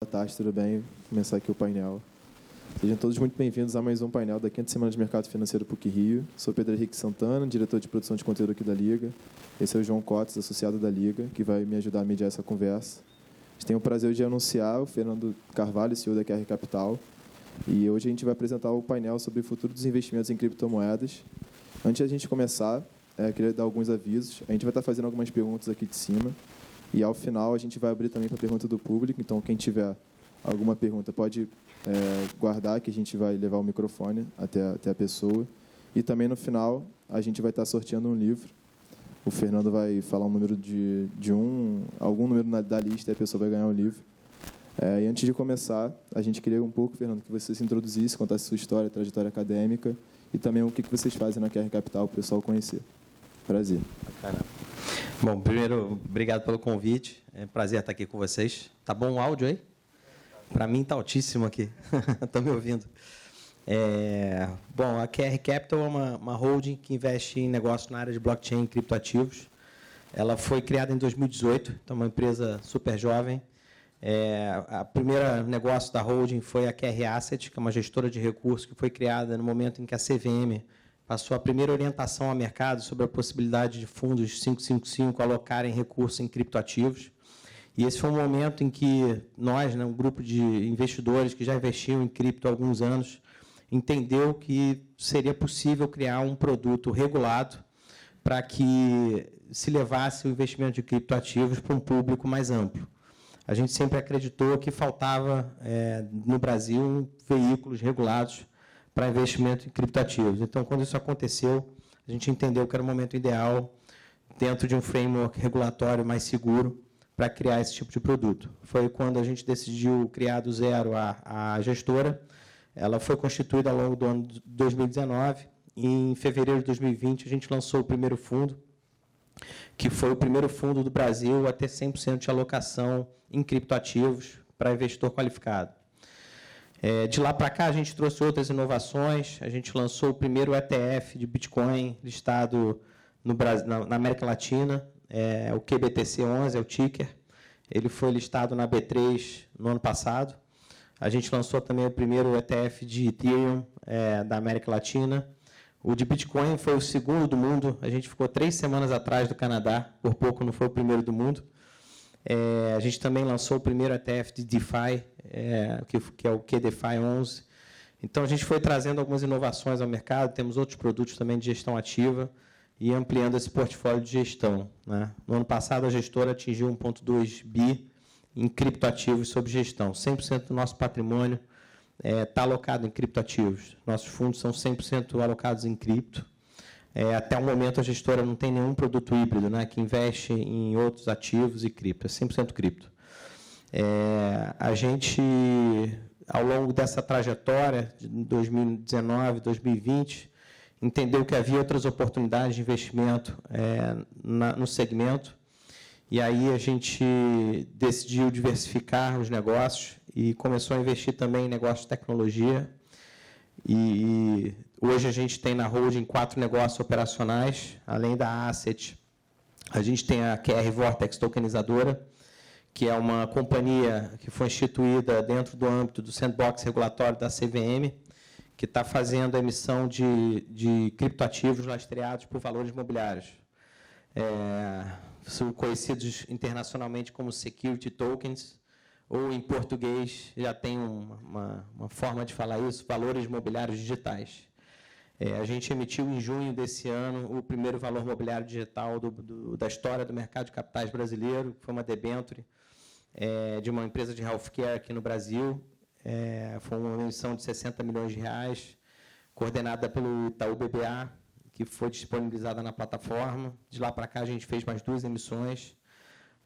Boa tarde, tudo bem? Vou começar aqui o painel. Sejam todos muito bem-vindos a mais um painel da 5ª Semana de Mercado Financeiro PUC-Rio. Sou Pedro Henrique Santana, diretor de produção de conteúdo aqui da Liga. Esse é o João Cotes, associado da Liga, que vai me ajudar a mediar essa conversa. A gente tem o prazer de anunciar o Fernando Carvalho, CEO da QR Capital. E hoje a gente vai apresentar o painel sobre o futuro dos investimentos em criptomoedas. Antes de a gente começar, queria dar alguns avisos. A gente vai estar fazendo algumas perguntas aqui de cima. E, ao final, a gente vai abrir também para a pergunta do público. Então, quem tiver alguma pergunta pode guardar, que a gente vai levar o microfone até a pessoa. E também, no final, a gente vai estar sorteando um livro. O Fernando vai falar um número algum número da lista, e a pessoa vai ganhar o livro. E antes de começar, a gente queria um pouco, Fernando, que você se introduzisse, contasse sua história, trajetória acadêmica e também o que vocês fazem na QR Capital para o pessoal conhecer. Prazer. Bacana. Bom, primeiro, obrigado pelo convite. É um prazer estar aqui com vocês. Tá bom o áudio aí? Para mim está altíssimo aqui. Estão me ouvindo? Bom, a QR Capital é uma holding que investe em negócios na área de blockchain e criptoativos. Ela foi criada em 2018, então é uma empresa super jovem. A primeira negócio da holding foi a QR Asset, que é uma gestora de recursos que foi criada no momento em que a CVM passou a primeira orientação ao mercado sobre a possibilidade de fundos 555 alocarem recursos em criptoativos. E esse foi um momento em que nós, um grupo de investidores que já investiam em cripto há alguns anos, entendeu que seria possível criar um produto regulado para que se levasse o investimento de criptoativos para um público mais amplo. A gente sempre acreditou que faltava, no Brasil, veículos regulados para investimento em criptoativos. Então, quando isso aconteceu, a gente entendeu que era o momento ideal, dentro de um framework regulatório mais seguro, para criar esse tipo de produto. Foi quando a gente decidiu criar do zero a gestora. Ela foi constituída ao longo do ano de 2019. E, em fevereiro de 2020, a gente lançou o primeiro fundo, que foi o primeiro fundo do Brasil a ter 100% de alocação em criptoativos para investidor qualificado. De lá para cá, a gente trouxe outras inovações. A gente lançou o primeiro ETF de Bitcoin listado no Brasil, na América Latina, o QBTC11, é o ticker. Ele foi listado na B3 no ano passado. A gente lançou também o primeiro ETF de Ethereum da América Latina. O de Bitcoin foi o segundo do mundo. A gente ficou 3 semanas atrás do Canadá, por pouco não foi o primeiro do mundo. A gente também lançou o primeiro ETF de DeFi, que é o QDeFi 11. Então, a gente foi trazendo algumas inovações ao mercado, temos outros produtos também de gestão ativa e ampliando esse portfólio de gestão. No ano passado, a gestora atingiu 1,2 bi em criptoativos sob gestão. 100% do nosso patrimônio está alocado em criptoativos. Nossos fundos são 100% alocados em cripto. Até o momento, a gestora não tem nenhum produto híbrido, que investe em outros ativos e cripto, é 100% cripto. A gente, ao longo dessa trajetória, de 2019, 2020, entendeu que havia outras oportunidades de investimento no segmento, e aí a gente decidiu diversificar os negócios e começou a investir também em negócios de tecnologia. E hoje a gente tem na holding 4 negócios operacionais, além da Asset. A gente tem a QR Vortex Tokenizadora, que é uma companhia que foi instituída dentro do âmbito do sandbox regulatório da CVM, que está fazendo a emissão de criptoativos lastreados por valores imobiliários. São conhecidos internacionalmente como security tokens, ou, em português, já tem uma forma de falar isso, valores imobiliários digitais. A gente emitiu, em junho desse ano, o primeiro valor imobiliário digital da história do mercado de capitais brasileiro, que foi uma debenture de uma empresa de healthcare aqui no Brasil. Foi uma emissão de 60 milhões de reais, coordenada pelo Itaú BBA, que foi disponibilizada na plataforma. De lá para cá, a gente fez mais 2 emissões.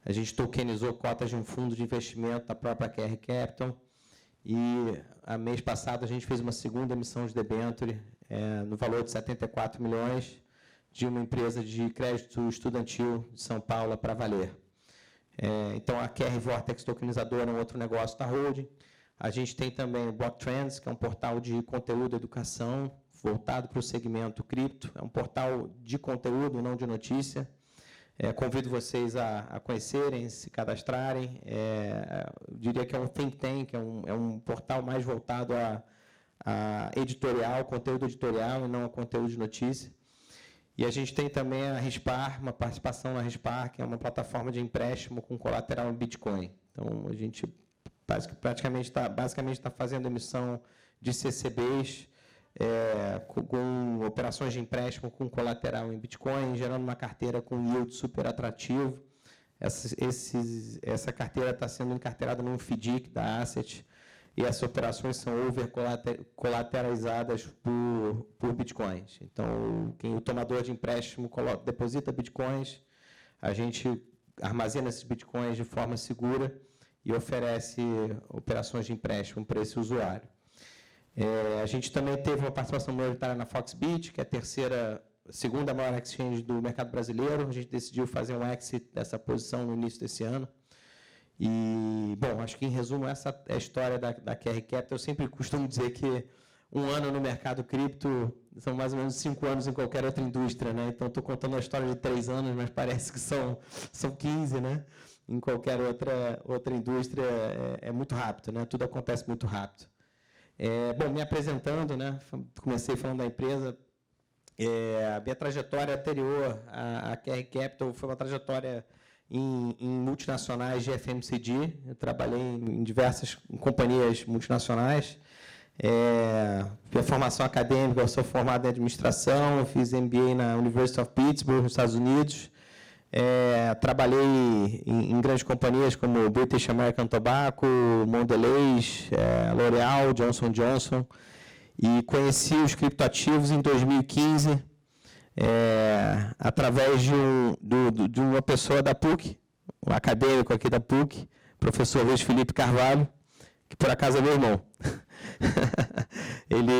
A gente tokenizou cotas de um fundo de investimento da própria QR Capital. E, mês passado, a gente fez uma segunda emissão de debenture no valor de 74 milhões de uma empresa de crédito estudantil de São Paulo para valer. Então, a QR Vortex Tokenizadora é um outro negócio da holding. A gente tem também o BlockTrends, que é um portal de conteúdo e educação voltado para o segmento cripto. É um portal de conteúdo, não de notícia. Convido vocês a conhecerem, se cadastrarem. Eu diria que é um think tank, é um portal mais voltado a editorial, conteúdo editorial e não a conteúdo de notícia. E a gente tem também a Rispar, uma participação na Rispar, que é uma plataforma de empréstimo com colateral em Bitcoin. Então, a gente basicamente está fazendo emissão de CCBs com operações de empréstimo com colateral em Bitcoin, gerando uma carteira com yield super atrativo. Essa carteira está sendo encarteirada num FDIC da Asset, e essas operações são over-colateralizadas por bitcoins. Então, o tomador de empréstimo deposita bitcoins, a gente armazena esses bitcoins de forma segura e oferece operações de empréstimo para esse usuário. A gente também teve uma participação minoritária na Foxbit, que é a segunda maior exchange do mercado brasileiro. A gente decidiu fazer um exit dessa posição no início desse ano. E, bom, acho que, em resumo, essa é a história da QR Capital. Eu sempre costumo dizer que um ano no mercado cripto são mais ou menos 5 anos em qualquer outra indústria, né? Então, estou contando a história de 3 anos, mas parece que são 15, né? Em qualquer outra indústria é muito rápido, né? Tudo acontece muito rápido. Bom, me apresentando, né? Comecei falando da empresa. A minha trajetória anterior à QR Capital foi uma trajetória em multinacionais de FMCG. Eu trabalhei em diversas companhias multinacionais. Minha formação acadêmica, eu sou formado em administração, fiz MBA na University of Pittsburgh, nos Estados Unidos. Trabalhei em grandes companhias como British American Tobacco, Mondelez, L'Oréal, Johnson & Johnson, e conheci os criptoativos em 2015, através de uma pessoa da PUC, um acadêmico aqui da PUC, professor Luiz Felipe Carvalho, que por acaso é meu irmão. Ele,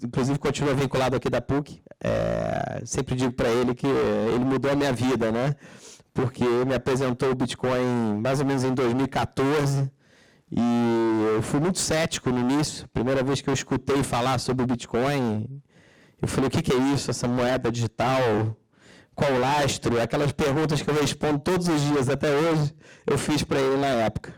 inclusive, continua vinculado aqui da PUC. Sempre digo para ele que ele mudou a minha vida, né? Porque me apresentou o Bitcoin mais ou menos em 2014 e eu fui muito cético no início. Primeira vez que eu escutei falar sobre o Bitcoin, eu falei, o que é isso, essa moeda digital? Qual o lastro? Aquelas perguntas que eu respondo todos os dias até hoje, eu fiz para ele na época.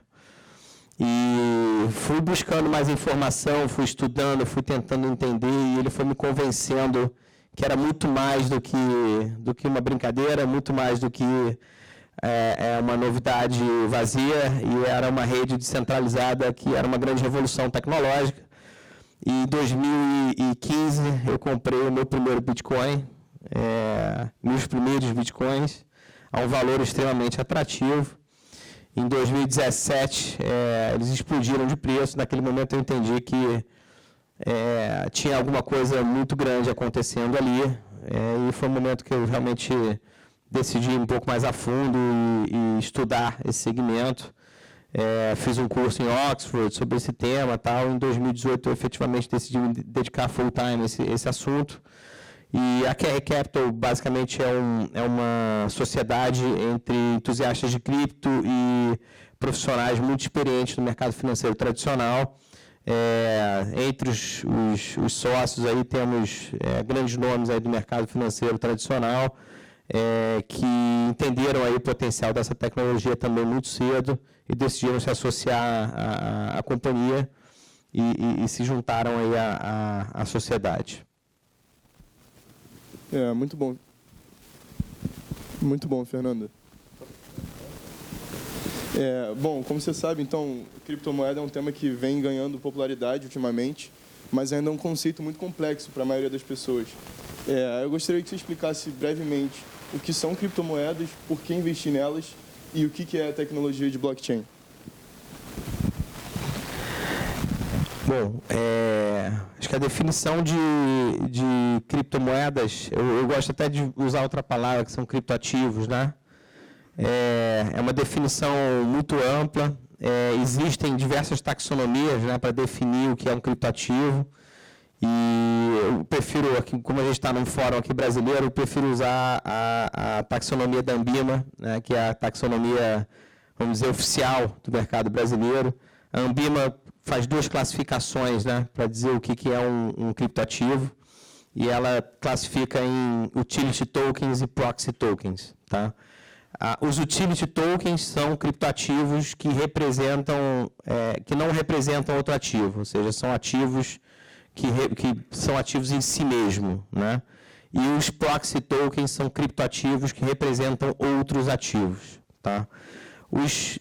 E fui buscando mais informação, fui estudando, fui tentando entender, e ele foi me convencendo que era muito mais do que uma brincadeira, muito mais do que uma novidade vazia, e era uma rede descentralizada que era uma grande revolução tecnológica. E em 2015 eu comprei o meu primeiro Bitcoin, meus primeiros Bitcoins, a um valor extremamente atrativo. Em 2017, eles explodiram de preço. Naquele momento eu entendi que tinha alguma coisa muito grande acontecendo ali. E foi um momento que eu realmente decidi ir um pouco mais a fundo e estudar esse segmento. Fiz um curso em Oxford sobre esse tema. Em 2018, eu efetivamente decidi me dedicar full time a esse assunto. E a QR Capital, basicamente, é uma sociedade entre entusiastas de cripto e profissionais muito experientes no mercado financeiro tradicional. Entre os sócios aí temos grandes nomes aí do mercado financeiro tradicional, que entenderam aí o potencial dessa tecnologia também muito cedo e decidiram se associar à companhia e se juntaram aí à sociedade. Muito bom. Muito bom, Fernando. Bom, como você sabe, então, criptomoeda é um tema que vem ganhando popularidade ultimamente, mas ainda é um conceito muito complexo para a maioria das pessoas. Eu gostaria que você explicasse brevemente o que são criptomoedas, por que investir nelas e o que é a tecnologia de blockchain. Bom, acho que a definição de criptomoedas, eu gosto até de usar outra palavra, que são criptoativos, né? É uma definição muito ampla. Existem diversas taxonomias, né, para definir o que é um criptoativo. E eu prefiro, aqui, como a gente está num fórum aqui brasileiro, eu prefiro usar a taxonomia da Anbima, né, que é a taxonomia, vamos dizer, oficial do mercado brasileiro. A Anbima faz 2 classificações, né, para dizer o que é um criptoativo, e ela classifica em utility tokens e proxy tokens. tá? Os utility tokens são criptoativos que que não representam outro ativo, ou seja, são ativos que são ativos em si mesmo, né? E os proxy tokens são criptoativos que representam outros ativos, tá? Os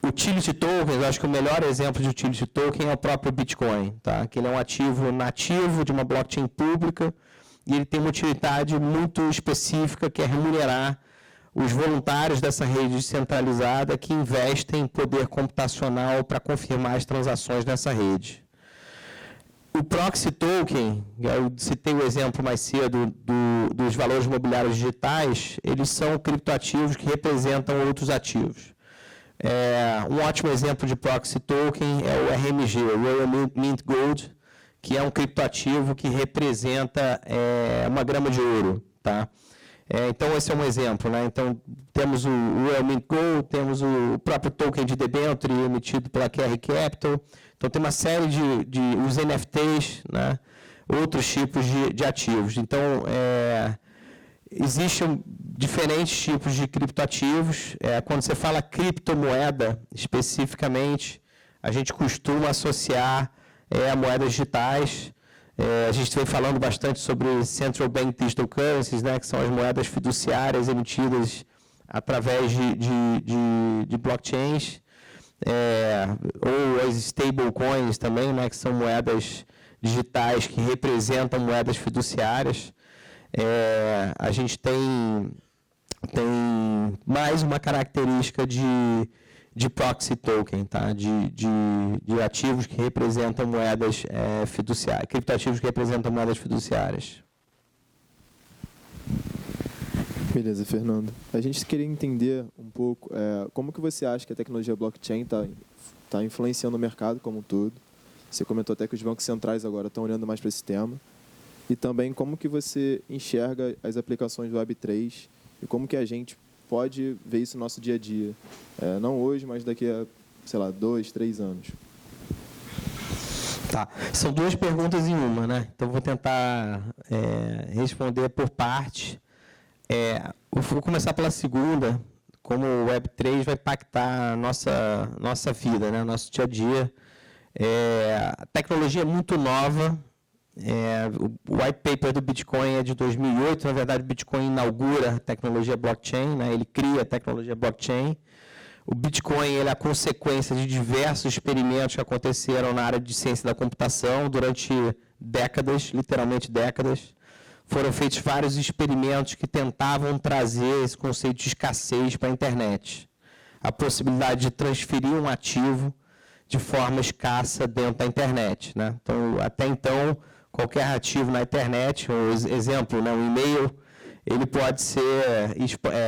utility tokens, eu acho que o melhor exemplo de utility token é o próprio Bitcoin, tá? Que ele é um ativo nativo de uma blockchain pública e ele tem uma utilidade muito específica, que é remunerar os voluntários dessa rede descentralizada que investem em poder computacional para confirmar as transações nessa rede. O proxy token, eu citei o exemplo mais cedo dos valores imobiliários digitais, eles são criptoativos que representam outros ativos. Um ótimo exemplo de proxy token é o RMG, o Royal Mint Gold, que é um criptoativo que representa 1 grama de ouro, tá? Então, esse é um exemplo, né? Então, temos o Royal Mint Gold, temos o próprio token de debênture emitido pela QR Capital. Então, tem uma série de os NFTs, né? Outros tipos de ativos. Então, existem diferentes tipos de criptoativos. Quando você fala criptomoeda, especificamente, a gente costuma associar a moedas digitais. A gente vem falando bastante sobre Central Bank Digital Currencies, né, que são as moedas fiduciárias emitidas através de blockchains, ou as stablecoins também, né, que são moedas digitais que representam moedas fiduciárias. A gente tem mais uma característica de proxy token, tá? de ativos que representam moedas fiduciárias, criptoativos que representam moedas fiduciárias. Beleza, Fernando. A gente queria entender um pouco como que você acha que a tecnologia blockchain está influenciando o mercado como um todo. Você comentou até que os bancos centrais agora estão olhando mais para esse tema. E também como que você enxerga as aplicações do Web3 e como que a gente pode ver isso no nosso dia a dia. Não hoje, mas daqui a, 2, 3 anos. Tá. São duas perguntas em uma, né? Então, vou tentar responder por parte. Vou começar pela segunda, como o Web3 vai impactar a nossa vida, né? Nosso dia a dia. A tecnologia é muito nova. O white paper do Bitcoin é de 2008. Na verdade, o Bitcoin inaugura a tecnologia blockchain, né? Ele cria a tecnologia blockchain. O Bitcoin ele é a consequência de diversos experimentos que aconteceram na área de ciência da computação durante décadas, literalmente décadas. Foram feitos vários experimentos que tentavam trazer esse conceito de escassez para a internet. A possibilidade de transferir um ativo de forma escassa dentro da internet, né? Então, até então, qualquer ativo na internet, exemplo, né, um e-mail, ele pode ser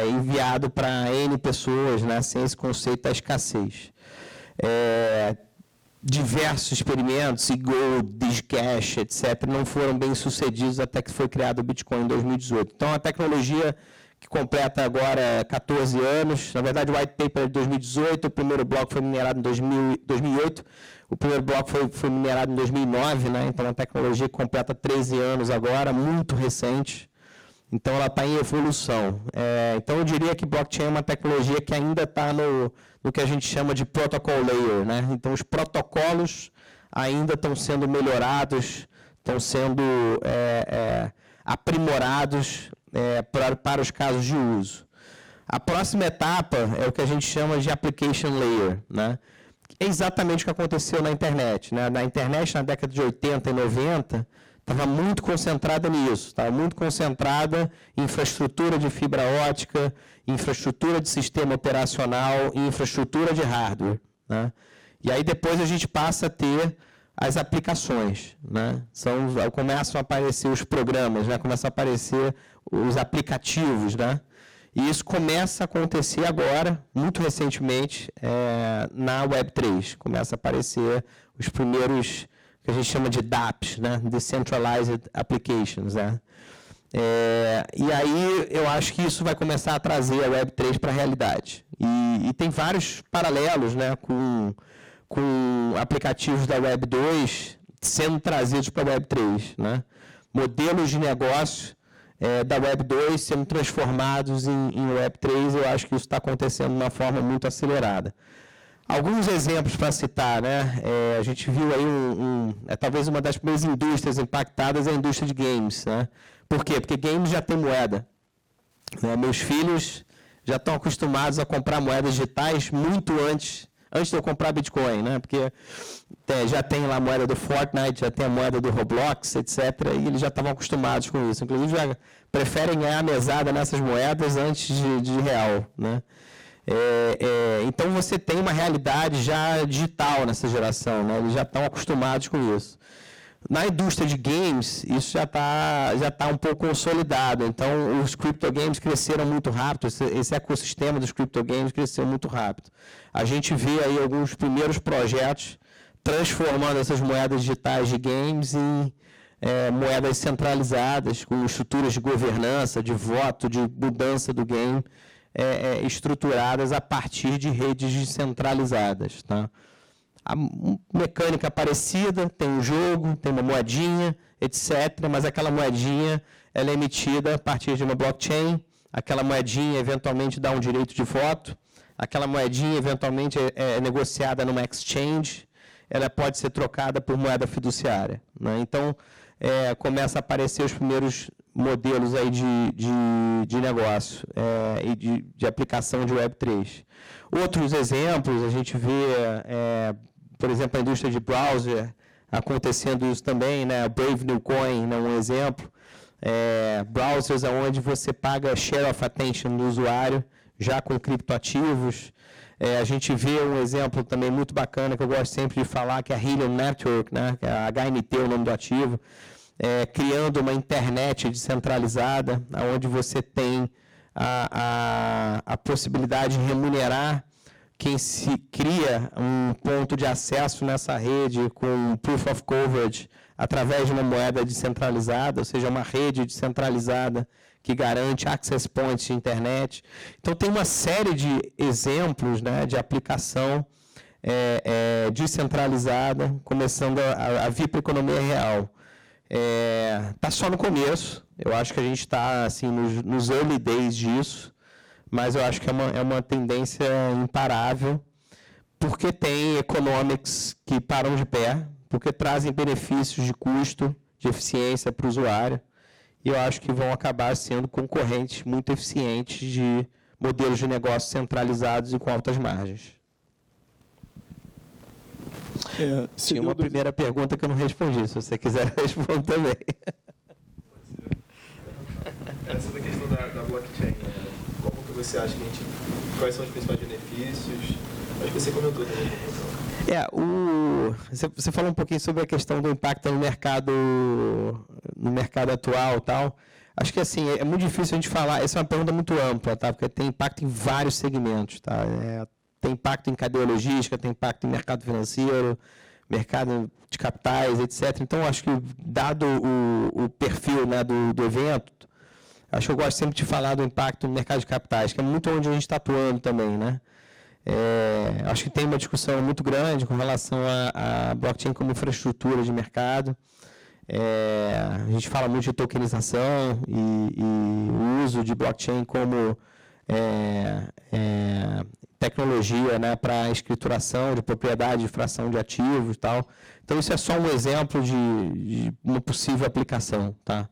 enviado para N pessoas, né, sem esse conceito da escassez. Diversos experimentos, Go, Dishcash, etc., não foram bem sucedidos até que foi criado o Bitcoin em 2018. Então, a tecnologia que completa agora 14 anos, na verdade, o white paper é de 2018, o primeiro bloco foi minerado em 2008, o primeiro bloco foi minerado em 2009, né? Então, a tecnologia completa 13 anos agora, muito recente. Então, ela está em evolução. Então, eu diria que blockchain é uma tecnologia que ainda está no que a gente chama de protocol layer, né? Então, os protocolos ainda estão sendo melhorados, estão sendo aprimorados para os casos de uso. A próxima etapa é o que a gente chama de application layer, né? É exatamente o que aconteceu na internet, né? Na internet, na década de 80 e 90, estava muito concentrada nisso, estava muito concentrada em infraestrutura de fibra ótica, infraestrutura de sistema operacional e infraestrutura de hardware, né? E aí depois a gente passa a ter as aplicações, né? Começam a aparecer os programas, né? Começam a aparecer os aplicativos, né? E isso começa a acontecer agora, muito recentemente, na Web3. Começa a aparecer os primeiros, que a gente chama de DApps, né? Decentralized Applications, né? E aí eu acho que isso vai começar a trazer a Web3 para a realidade. E tem vários paralelos, né? Com aplicativos da Web 2 sendo trazidos para a Web 3, né? Modelos de negócio da Web 2 sendo transformados em Web 3. Eu acho que isso está acontecendo de uma forma muito acelerada. Alguns exemplos para citar, né? A gente viu aí talvez uma das primeiras indústrias impactadas é a indústria de games, né? Por quê? Porque games já tem moeda. Né? Meus filhos já estão acostumados a comprar moedas digitais muito antes de eu comprar Bitcoin, né? Porque já tem lá a moeda do Fortnite, já tem a moeda do Roblox, etc. E eles já estavam acostumados com isso. Inclusive, já preferem ganhar a mesada nessas moedas antes de real, né? Então, você tem uma realidade já digital nessa geração, né? Eles já estão acostumados com isso. Na indústria de games, isso já tá um pouco consolidado. Então, os crypto games cresceram muito rápido, esse ecossistema dos crypto games cresceu muito rápido. A gente vê aí alguns primeiros projetos transformando essas moedas digitais de games em moedas centralizadas, com estruturas de governança, de voto, de mudança do game, estruturadas a partir de redes descentralizadas, tá? A mecânica parecida, tem um jogo, tem uma moedinha, etc., mas aquela moedinha ela é emitida a partir de uma blockchain, aquela moedinha eventualmente dá um direito de voto, aquela moedinha eventualmente é negociada numa exchange, ela pode ser trocada por moeda fiduciária, né? Então, começa a aparecer os primeiros modelos aí de negócio e de aplicação de Web3. Outros exemplos, a gente vê, por exemplo, a indústria de browser acontecendo isso também, né? Brave New Coin é um exemplo. Browsers onde você paga share of attention do usuário, já com criptoativos. A gente vê um exemplo também muito bacana, que eu gosto sempre de falar, que é a Helium Network, né? Que é a HNT, o nome do ativo, criando uma internet descentralizada, onde você tem a possibilidade de remunerar quem se cria um ponto de acesso nessa rede com Proof of Coverage através de uma moeda descentralizada, ou seja, uma rede descentralizada que garante access points de internet. Então, tem uma série de exemplos, né, de aplicação descentralizada, começando a vir para a economia real. Está só no começo, eu acho que a gente está assim, nos early days disso, mas eu acho que é uma tendência imparável, porque tem economics que param de pé, porque trazem benefícios de custo, de eficiência para o usuário, e eu acho que vão acabar sendo concorrentes muito eficientes de modelos de negócio centralizados e com altas margens. Tinha uma primeira pergunta que eu não respondi, se você quiser responder também. Essa da questão da blockchain, como que você acha que quais são os principais benefícios? Acho que você comentou também. Você falou um pouquinho sobre a questão do impacto no mercado atual e tal. Acho que assim, é muito difícil a gente falar, essa é uma pergunta muito ampla, tá? Porque tem impacto em vários segmentos, tá? Tem impacto em cadeia logística, tem impacto em mercado financeiro, mercado de capitais, etc. Então, acho que, dado o perfil, né, do evento, acho que eu gosto sempre de falar do impacto no mercado de capitais, que é muito onde a gente está atuando também, né? Acho que tem uma discussão muito grande com relação a blockchain como infraestrutura de mercado. A gente fala muito de tokenização e o uso de blockchain como tecnologia, né, para escrituração de propriedade, de fração de ativos e tal. Então, isso é só um exemplo de uma possível aplicação, tá?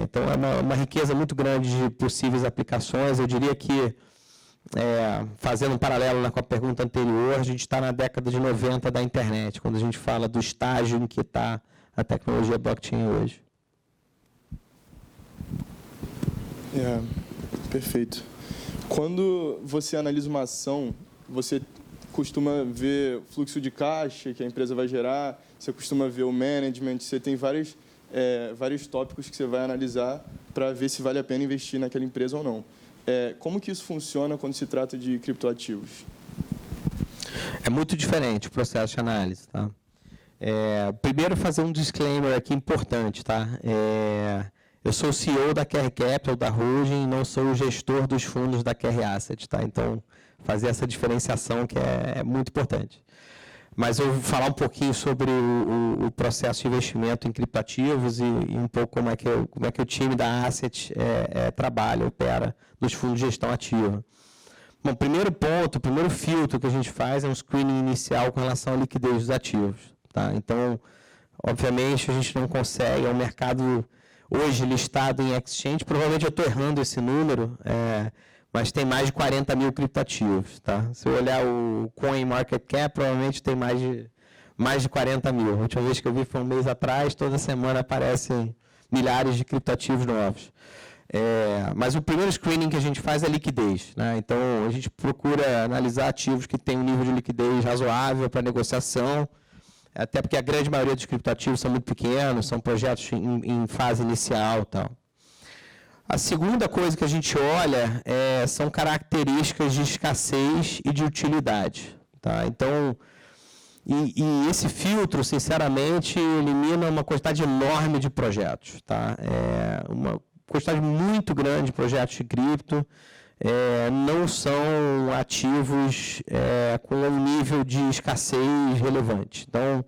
Então, é uma riqueza muito grande de possíveis aplicações. Eu diria que, fazendo um paralelo, né, com a pergunta anterior, a gente está na década de 90 da internet, quando a gente fala do estágio em que está a tecnologia blockchain hoje. Perfeito. Quando você analisa uma ação, você costuma ver fluxo de caixa que a empresa vai gerar, você costuma ver o management, você tem vários tópicos que você vai analisar para ver se vale a pena investir naquela empresa ou não. Como que isso funciona quando se trata de criptoativos? É muito diferente o processo de análise, tá? Primeiro, fazer um disclaimer aqui importante, tá? Eu sou o CEO da QR Capital, da holding, e não sou o gestor dos fundos da QR Asset, tá? Então, fazer essa diferenciação que é muito importante. Mas eu vou falar um pouquinho sobre o processo de investimento em criptoativos e um pouco como é que o time da Asset trabalha, opera nos fundos de gestão ativa. Bom, primeiro filtro que a gente faz é um screening inicial com relação à liquidez dos ativos. Tá? Então, obviamente, a gente não consegue, é um mercado hoje listado em exchange, provavelmente eu estou errando esse número, mas tem mais de 40 mil criptativos. Tá? Se eu olhar o Coin Market Cap, provavelmente tem mais de 40 mil. A última vez que eu vi foi um mês atrás, toda semana aparecem milhares de criptativos novos. Mas o primeiro screening que a gente faz é liquidez. Né? Então, a gente procura analisar ativos que têm um nível de liquidez razoável para negociação, até porque a grande maioria dos criptoativos são muito pequenos, são projetos em fase inicial. Tal. A segunda coisa que a gente olha são características de escassez e de utilidade. Tá? Então, e esse filtro, sinceramente, elimina uma quantidade enorme de projetos. Tá? Uma quantidade muito grande de projetos de cripto não são ativos com um nível de escassez relevante. Então,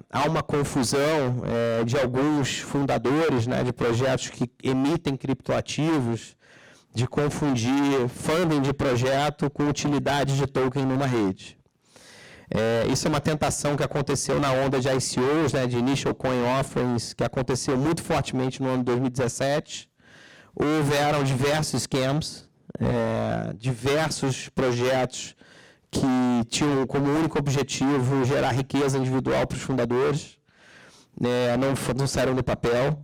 há uma confusão de alguns fundadores, né, de projetos que emitem criptoativos de confundir funding de projeto com utilidade de token numa rede. Isso é uma tentação que aconteceu na onda de ICOs, né, de Initial Coin Offerings, que aconteceu muito fortemente no ano de 2017. Houveram diversos scams, diversos projetos que tinham como único objetivo gerar riqueza individual para os fundadores, não saíram do papel.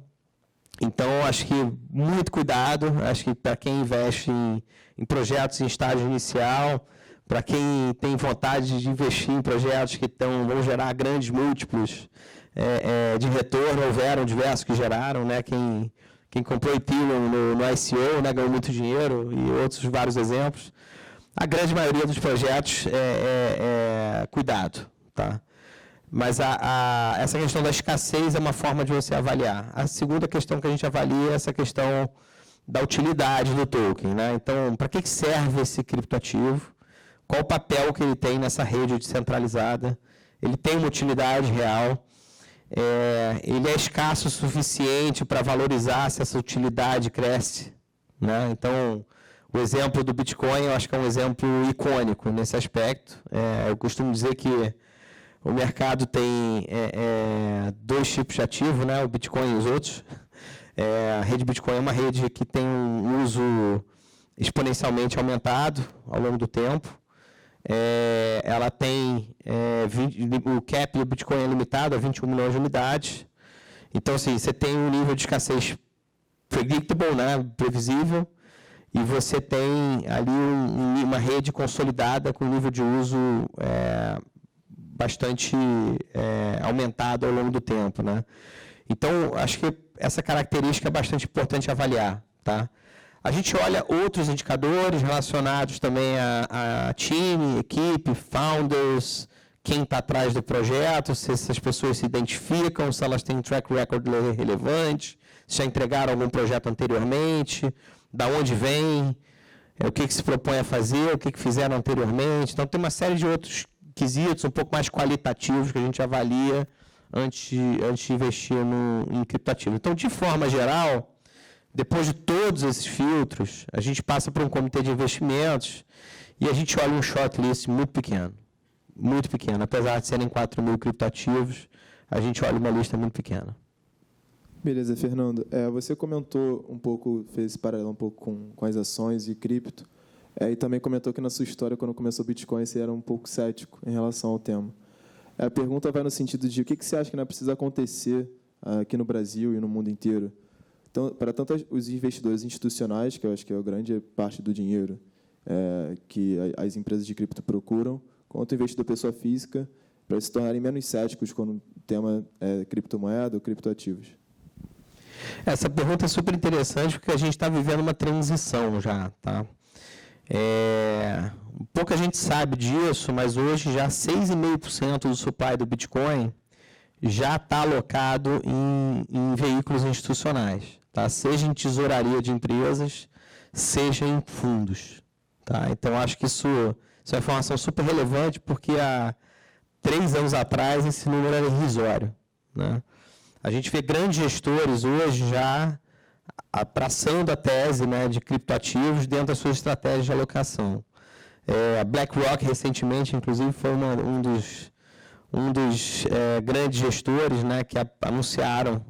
Então, acho que muito cuidado, acho que para quem investe em projetos em estágio inicial, para quem tem vontade de investir em projetos que vão gerar grandes múltiplos de retorno, houveram diversos que geraram, né? Quem comprou Ethereum no ICO, né, ganhou muito dinheiro, e outros vários exemplos. A grande maioria dos projetos cuidado. Tá? Mas essa questão da escassez é uma forma de você avaliar. A segunda questão que a gente avalia é essa questão da utilidade do token. Né? Então, para que serve esse criptoativo? Qual o papel que ele tem nessa rede descentralizada? Ele tem uma utilidade real? Ele é escasso o suficiente para valorizar se essa utilidade cresce? Né? Então, o exemplo do Bitcoin, eu acho que é um exemplo icônico nesse aspecto. Eu costumo dizer que o mercado tem dois tipos de ativo, né? O Bitcoin e os outros. A rede Bitcoin é uma rede que tem um uso exponencialmente aumentado ao longo do tempo. Ela tem o cap do Bitcoin é limitado a 21 milhões de unidades. Então, assim, você tem um nível de escassez predictable, né, previsível, e você tem ali uma rede consolidada com nível de uso bastante aumentado ao longo do tempo. Né? Então, acho que essa característica é bastante importante avaliar. Tá? A gente olha outros indicadores relacionados também a time, equipe, founders, quem está atrás do projeto, se essas pessoas se identificam, se elas têm um track record relevante, se já entregaram algum projeto anteriormente, da onde vem, o que se propõe a fazer, o que fizeram anteriormente. Então, tem uma série de outros quesitos um pouco mais qualitativos que a gente avalia antes de investir em criptoativo. Então, de forma geral, depois de todos esses filtros, a gente passa por um comitê de investimentos e a gente olha um shortlist muito pequeno. Muito pequeno. Apesar de serem 4 mil criptoativos, a gente olha uma lista muito pequena. Beleza, Fernando. Você comentou um pouco, fez esse paralelo um pouco com as ações e cripto, e também comentou que na sua história, quando começou o Bitcoin, você era um pouco cético em relação ao tema. A pergunta vai no sentido de o que você acha que não precisa acontecer aqui no Brasil e no mundo inteiro, então, para tanto os investidores institucionais, que eu acho que é a grande parte do dinheiro que as empresas de cripto procuram, quanto o investidor pessoa física, para se tornarem menos céticos quando o tema é criptomoeda ou criptoativos. Essa pergunta é super interessante porque a gente está vivendo uma transição já. Tá? Pouca gente sabe disso, mas hoje já 6,5% do supply do Bitcoin já está alocado em veículos institucionais, tá? Seja em tesouraria de empresas, seja em fundos. Tá? Então, acho que isso Isso é uma informação super relevante, porque há 3 anos atrás esse número era irrisório, né? A gente vê grandes gestores hoje já abraçando a tese, né, de criptoativos dentro das suas estratégias de alocação. A BlackRock, recentemente, inclusive, foi um dos grandes gestores, né, que anunciaram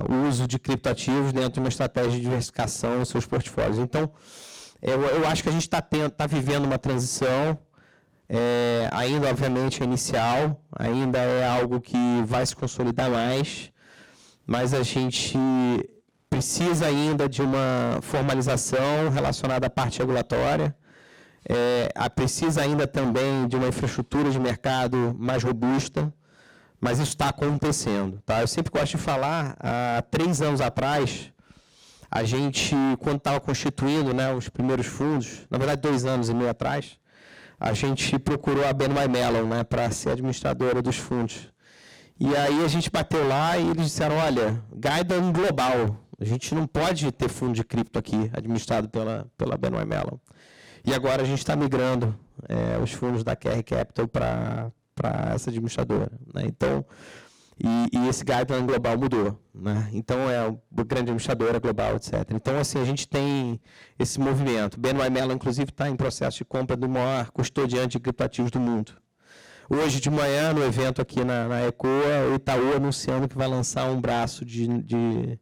o uso de criptoativos dentro de uma estratégia de diversificação em seus portfólios. Então, eu acho que a gente está vivendo uma transição, ainda, obviamente, é inicial, ainda é algo que vai se consolidar mais, mas a gente precisa ainda de uma formalização relacionada à parte regulatória, precisa ainda também de uma infraestrutura de mercado mais robusta, mas isso está acontecendo. Tá? Eu sempre gosto de falar, há 3 anos atrás, a gente, quando estava constituindo, né, os primeiros fundos, na verdade 2 anos e meio atrás, a gente procurou a BNY Mellon, né, para ser administradora dos fundos. E aí a gente bateu lá e eles disseram, olha, guidance global, a gente não pode ter fundo de cripto aqui administrado pela BNY Mellon. E agora a gente está migrando os fundos da QR Capital para essa administradora, né? Então, e esse guideline global mudou, né? Então é uma grande administradora global, etc. Então, assim, a gente tem esse movimento. BNY Mellon, inclusive, está em processo de compra do maior custodiante de criptoativos do mundo. Hoje de manhã, no evento aqui na ECOA, o Itaú anunciando que vai lançar um braço de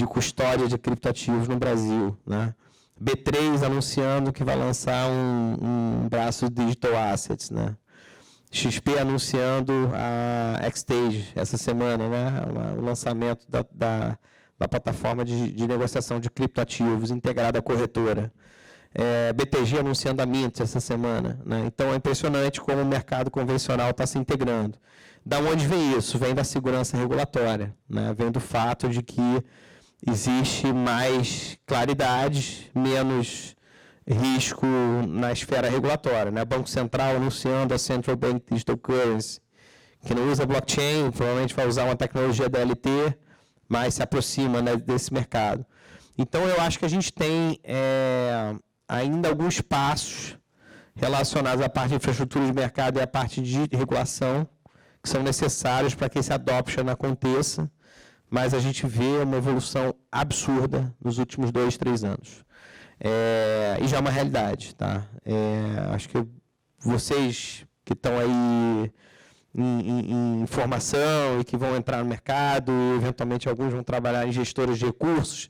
custódia de criptoativos no Brasil, né? B3 anunciando que vai lançar um braço de digital assets, né? XP anunciando a Xstage essa semana, né? O lançamento da plataforma de negociação de criptoativos integrada à corretora. BTG anunciando a Mint essa semana, né? Então é impressionante como o mercado convencional está se integrando. Da onde vem isso? Vem da segurança regulatória, né? Vem do fato de que existe mais claridade, menos risco na esfera regulatória, né? Banco Central anunciando a Central Bank Digital Currency, que não usa blockchain, provavelmente vai usar uma tecnologia DLT, mas se aproxima, né, desse mercado. Então, eu acho que a gente tem ainda alguns passos relacionados à parte de infraestrutura de mercado e à parte de regulação que são necessários para que esse adoption aconteça, mas a gente vê uma evolução absurda nos últimos 2, 3 anos. E já é uma realidade, tá? Acho que vocês que estão aí em formação e que vão entrar no mercado, eventualmente alguns vão trabalhar em gestores de recursos,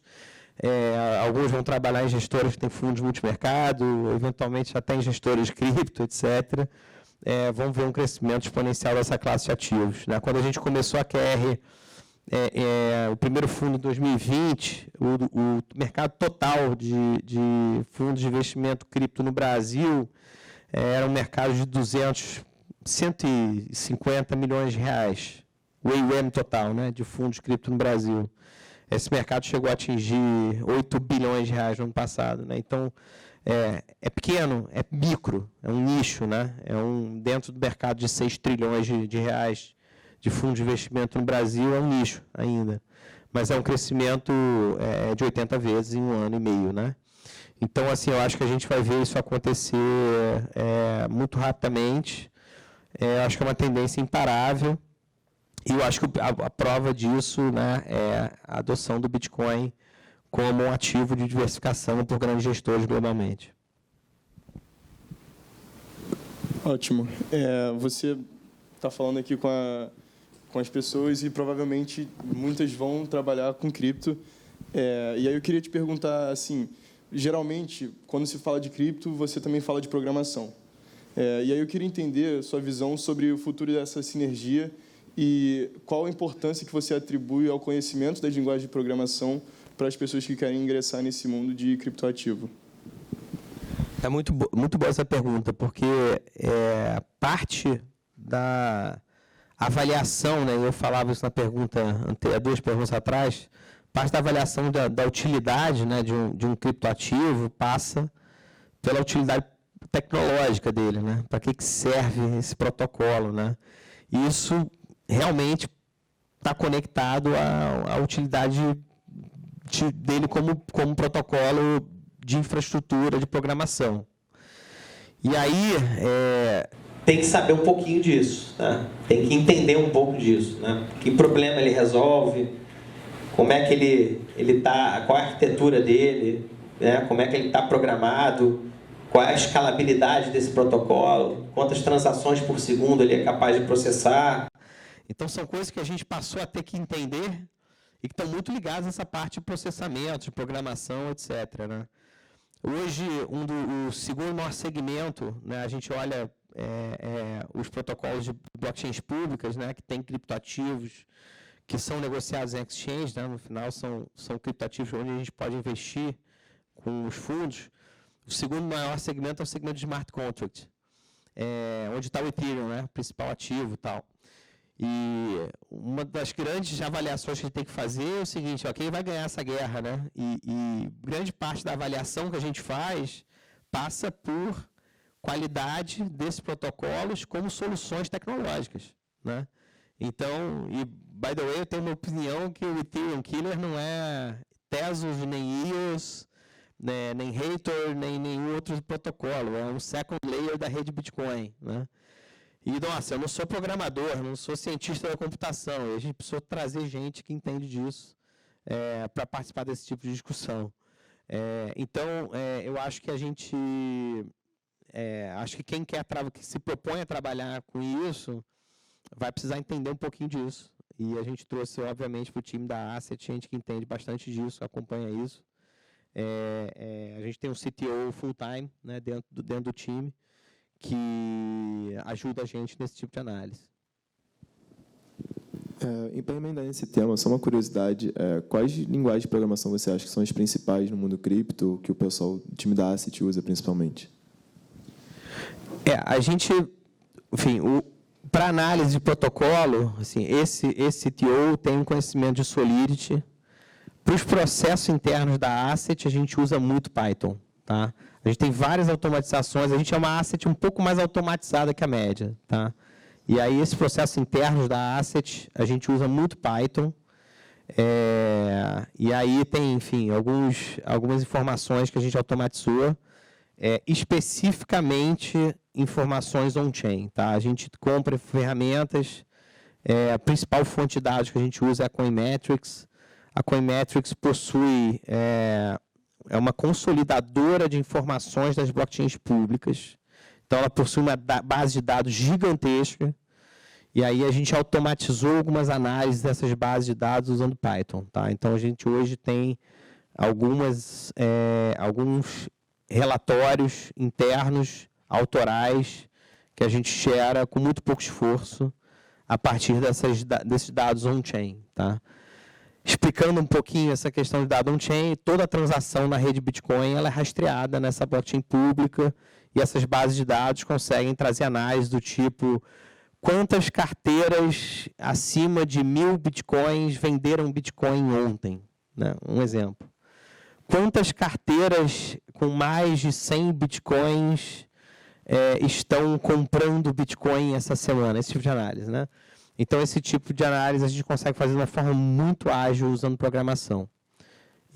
alguns vão trabalhar em gestores que têm fundos multimercado, eventualmente até em gestores de cripto, etc. Vão ver um crescimento exponencial dessa classe de ativos, né? Quando a gente começou a QR, o primeiro fundo em 2020, o mercado total de fundos de investimento cripto no Brasil era um mercado de 150 milhões de reais. O AUM total, né, de fundos cripto no Brasil. Esse mercado chegou a atingir 8 bilhões de reais no ano passado, né? Então, é pequeno, é micro, é um nicho, né? Dentro do mercado de 6 trilhões de reais de fundo de investimento no Brasil, é um nicho ainda. Mas é um crescimento de 80 vezes em 1 ano e meio, né? Então, assim, eu acho que a gente vai ver isso acontecer muito rapidamente. Acho que é uma tendência imparável. E eu acho que a prova disso, né, é a adoção do Bitcoin como um ativo de diversificação por grandes gestores globalmente. Ótimo. Você está falando aqui com as pessoas e provavelmente muitas vão trabalhar com cripto. E aí eu queria te perguntar, assim, geralmente, quando se fala de cripto, você também fala de programação. E aí eu queria entender a sua visão sobre o futuro dessa sinergia e qual a importância que você atribui ao conhecimento das linguagens de programação para as pessoas que querem ingressar nesse mundo de criptoativo. É muito boa essa pergunta, porque parte da avaliação, né, eu falava isso na pergunta anterior, 2 perguntas atrás, parte da avaliação da utilidade, né, de um criptoativo passa pela utilidade tecnológica dele, né? Para que serve esse protocolo, né? E isso realmente está conectado à utilidade dele como protocolo de infraestrutura de programação, E aí, tem que saber um pouquinho disso, tá? Tem que entender um pouco disso, né? Que problema ele resolve, como é que ele está, qual é a arquitetura dele, né? Como é que ele está programado, qual é a escalabilidade desse protocolo, quantas transações por segundo ele é capaz de processar. Então, são coisas que a gente passou a ter que entender e que estão muito ligadas a essa parte de processamento, de programação, etc., né? Hoje, o segundo maior segmento, né, a gente olha os protocolos de blockchains públicas, né, que têm criptoativos que são negociados em exchange, né, no final são criptoativos onde a gente pode investir com os fundos. O segundo maior segmento é o segmento de smart contract, onde está o Ethereum, né, o principal ativo e tal. E uma das grandes avaliações que a gente tem que fazer é o seguinte, quem vai ganhar essa guerra, né? E grande parte da avaliação que a gente faz passa por qualidade desses protocolos como soluções tecnológicas, né? Então, e by the way, eu tenho uma opinião que o Ethereum Killer não é Tezos, nem EOS, né, nem Hathor, nem nenhum outro protocolo, é um second layer da rede Bitcoin, né? E, nossa, eu não sou programador, não sou cientista da computação. A gente precisou trazer gente que entende disso para participar desse tipo de discussão. Então, eu acho que a gente... acho que quem que se propõe a trabalhar com isso vai precisar entender um pouquinho disso. E a gente trouxe, obviamente, para o time da Asset, gente que entende bastante disso, acompanha isso. A gente tem um CTO full-time, né, dentro do time, que ajuda a gente nesse tipo de análise. E para emendar nesse tema, só uma curiosidade, quais linguagens de programação você acha que são as principais no mundo cripto, que o pessoal, o time da Asset usa principalmente? A gente, enfim, para análise de protocolo, assim, esse CTO tem um conhecimento de Solidity. Para os processos internos da Asset, a gente usa muito Python, tá? A gente tem várias automatizações, a gente é uma asset um pouco mais automatizada que a média, tá? E aí, esses processos internos da asset, a gente usa muito Python. E aí tem, enfim, algumas informações que a gente automatizou, especificamente informações on-chain, tá? A gente compra ferramentas, a principal fonte de dados que a gente usa é a Coinmetrics. A Coinmetrics possui... é uma consolidadora de informações das blockchains públicas. Então, ela possui uma base de dados gigantesca. E aí, a gente automatizou algumas análises dessas bases de dados usando Python. Tá? Então, a gente hoje tem alguns relatórios internos, autorais, que a gente gera com muito pouco esforço a partir desses dados on-chain. Tá? Explicando um pouquinho essa questão de dado on-chain, toda a transação na rede Bitcoin ela é rastreada nessa blockchain pública e essas bases de dados conseguem trazer análise do tipo quantas carteiras acima de 1.000 Bitcoins venderam Bitcoin ontem, né? Um exemplo. Quantas carteiras com mais de 100 Bitcoins estão comprando Bitcoin essa semana? Esse tipo de análise, né? Então, esse tipo de análise a gente consegue fazer de uma forma muito ágil usando programação.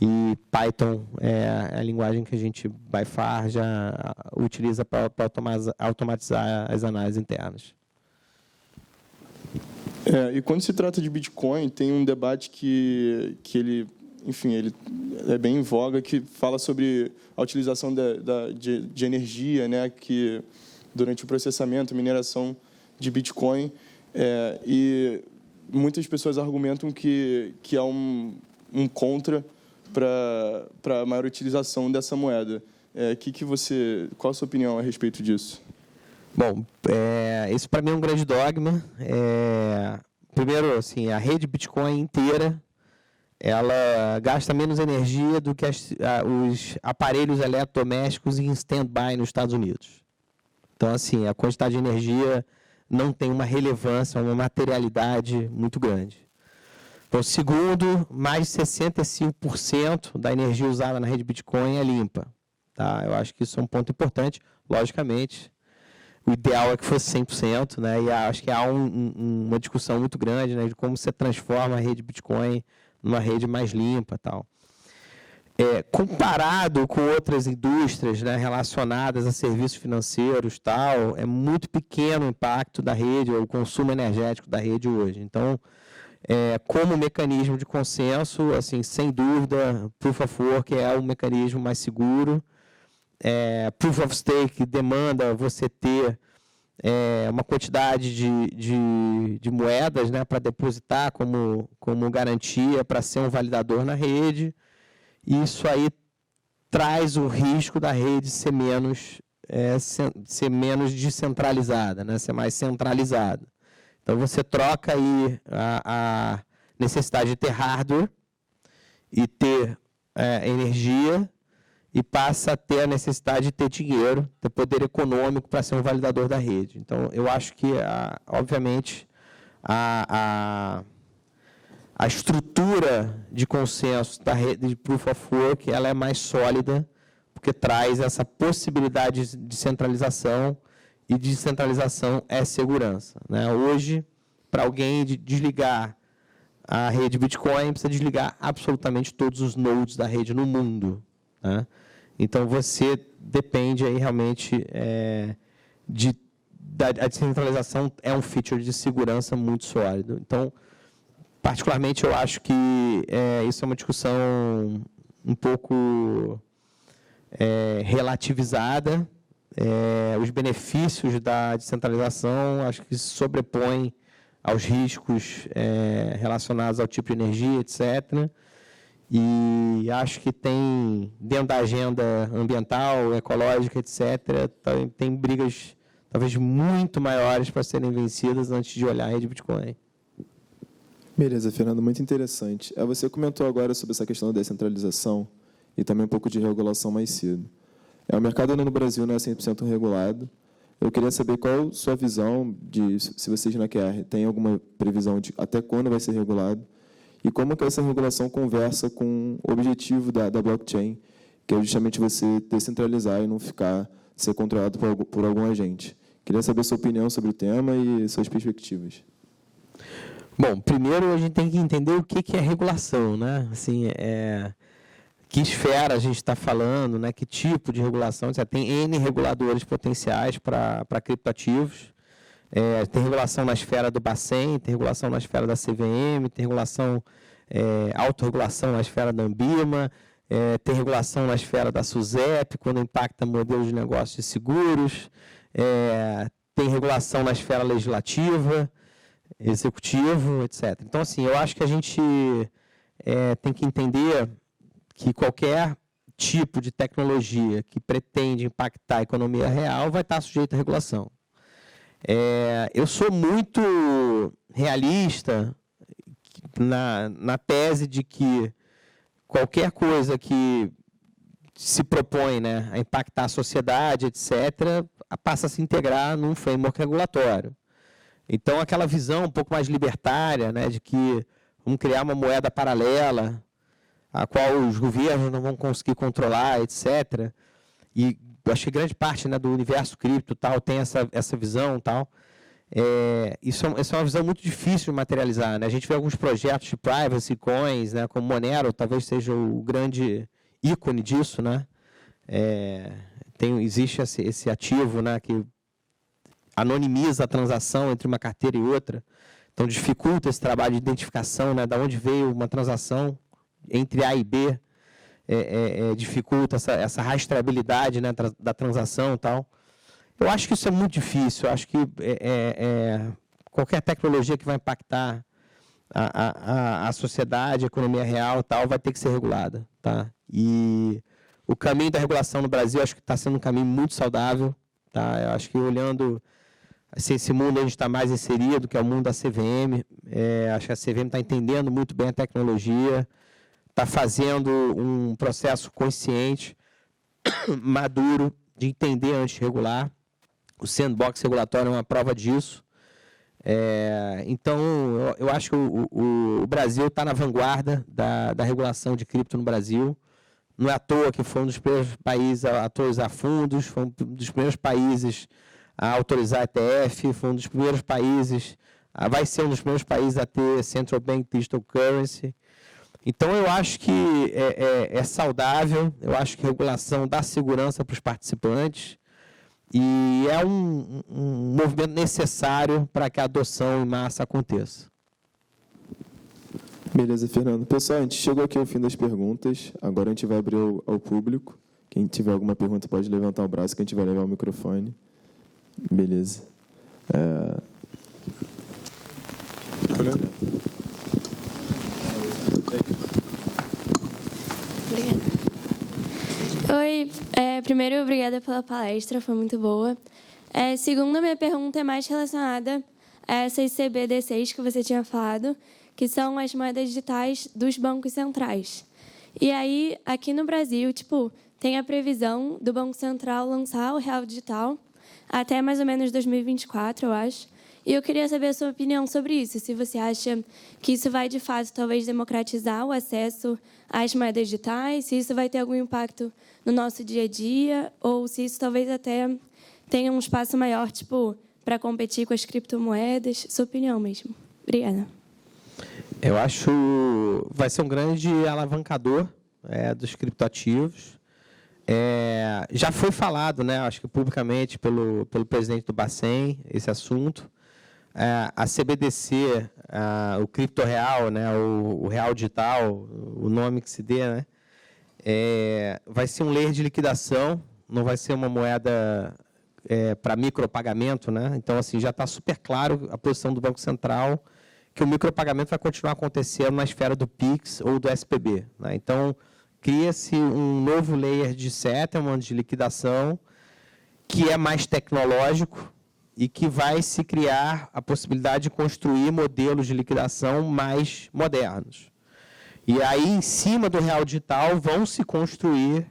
E Python é a linguagem que a gente, by far, já utiliza para automatizar as análises internas. E quando se trata de Bitcoin, tem um debate que ele, enfim, ele é bem em voga, que fala sobre a utilização de energia, né, que durante o processamento, mineração de Bitcoin. E muitas pessoas argumentam que há um contra para a maior utilização dessa moeda. Qual a sua opinião a respeito disso? Bom, isso para mim é um grande dogma. Primeiro, assim, a rede Bitcoin inteira, ela gasta menos energia do que os aparelhos eletrodomésticos em stand-by nos Estados Unidos. Então, assim, a quantidade de energia não tem uma relevância, uma materialidade muito grande. Então, segundo, mais de 65% da energia usada na rede Bitcoin é limpa. Tá? Eu acho que isso é um ponto importante. Logicamente, o ideal é que fosse 100%, né? E acho que há uma discussão muito grande, né, de como você transforma a rede Bitcoin numa rede mais limpa. Tal. comparado com outras indústrias, né, relacionadas a serviços financeiros, tal, é muito pequeno o impacto da rede, ou o consumo energético da rede hoje. Então, como mecanismo de consenso, assim, sem dúvida, Proof of Work é o mecanismo mais seguro. Proof of Stake demanda você ter uma quantidade de moedas, né, para depositar como garantia para ser um validador na rede. E isso aí traz o risco da rede ser menos descentralizada, né, ser mais centralizada. Então, você troca aí a necessidade de ter hardware e ter energia e passa a ter a necessidade de ter dinheiro, ter poder econômico para ser um validador da rede. Então, eu acho que, obviamente, a estrutura de consenso da rede de Proof of Work ela é mais sólida, porque traz essa possibilidade de centralização, e descentralização é segurança, né? Hoje, para alguém desligar a rede Bitcoin, precisa desligar absolutamente todos os nodes da rede no mundo, né? Então, você depende aí realmente a descentralização é um feature de segurança muito sólido. Então, particularmente, eu acho que isso é uma discussão um pouco relativizada. Os benefícios da descentralização acho que se sobrepõem aos riscos relacionados ao tipo de energia, etc. E acho que tem, dentro da agenda ambiental, ecológica, etc., tem brigas talvez muito maiores para serem vencidas antes de olhar a rede Bitcoin. Beleza, Fernando, muito interessante. Você comentou agora sobre essa questão da descentralização e também um pouco de regulação mais cedo. O mercado no Brasil não é 100% regulado. Eu queria saber qual a sua visão de se vocês na QR têm alguma previsão de até quando vai ser regulado e como que essa regulação conversa com o objetivo da blockchain, que é justamente você descentralizar e não ser controlado por algum agente. Queria saber sua opinião sobre o tema e suas perspectivas. Bom, primeiro a gente tem que entender o que é regulação, né? Assim, que esfera a gente está falando, né? Que tipo de regulação? Você tem N reguladores potenciais para criptoativos. Tem regulação na esfera do Bacen, tem regulação na esfera da CVM, tem regulação, autorregulação na esfera da Ambima, tem regulação na esfera da SUSEP, quando impacta modelos de negócio de seguros, tem regulação na esfera legislativa, executivo, etc. Então, assim, eu acho que a gente tem que entender que qualquer tipo de tecnologia que pretende impactar a economia real vai estar sujeito à regulação. Eu sou muito realista na tese de que qualquer coisa que se propõe, né, a impactar a sociedade, etc., passa a se integrar num framework regulatório. Então, aquela visão um pouco mais libertária, né, de que vamos criar uma moeda paralela, a qual os governos não vão conseguir controlar, etc., e eu acho que grande parte, né, do universo cripto tal, tem essa visão. Tal. Isso é uma visão muito difícil de materializar. Né? A gente vê alguns projetos de privacy coins, né, como Monero, talvez seja o grande ícone disso. Né? Existe esse ativo, né, que anonimiza a transação entre uma carteira e outra. Então, dificulta esse trabalho de identificação, né, de onde veio uma transação entre A e B. Dificulta essa rastreabilidade, né, da transação e tal. Eu acho que isso é muito difícil. Eu acho que qualquer tecnologia que vai impactar a sociedade, a economia real e tal, vai ter que ser regulada. Tá? E o caminho da regulação no Brasil, acho que está sendo um caminho muito saudável. Tá? Eu acho que olhando assim, esse mundo a gente está mais inserido, que é o mundo da CVM. Acho que a CVM está entendendo muito bem a tecnologia, está fazendo um processo consciente, maduro, de entender antes de regular. O sandbox regulatório é uma prova disso. Então, eu acho que o Brasil está na vanguarda da regulação de cripto no Brasil. Não é à toa que foi um dos primeiros países a autorizar fundos, foi um dos primeiros países a autorizar ETF, foi um dos primeiros países, vai ser um dos primeiros países a ter Central Bank Digital Currency. Então, eu acho que é saudável, eu acho que a regulação dá segurança para os participantes e é um movimento necessário para que a adoção em massa aconteça. Beleza, Fernando. Pessoal, a gente chegou aqui ao fim das perguntas. Agora a gente vai abrir ao público. Quem tiver alguma pergunta pode levantar o braço que a gente vai levar o microfone. Beleza. Obrigada. Oi, primeiro, obrigada pela palestra, foi muito boa. Segundo, a minha pergunta é mais relacionada a essas CBDCs que você tinha falado, que são as moedas digitais dos bancos centrais. E aí, aqui no Brasil, tem a previsão do Banco Central lançar o real digital até mais ou menos 2024, eu acho. E eu queria saber a sua opinião sobre isso, se você acha que isso vai, de fato, talvez democratizar o acesso às moedas digitais, se isso vai ter algum impacto no nosso dia a dia, ou se isso talvez até tenha um espaço maior, para competir com as criptomoedas. Sua opinião mesmo. Obrigada. Eu acho que vai ser um grande alavancador dos criptoativos. Já foi falado, né, acho que publicamente, pelo presidente do Bacen, esse assunto. A CBDC, o criptoreal, né, o real digital, o nome que se dê, né, vai ser um layer de liquidação, não vai ser uma moeda para micropagamento, né? Então, assim, já está super claro a posição do Banco Central que o micropagamento vai continuar acontecendo na esfera do PIX ou do SPB, né? Então, cria-se um novo layer de settlement, de liquidação, que é mais tecnológico e que vai se criar a possibilidade de construir modelos de liquidação mais modernos. E aí, em cima do real digital, vão se construir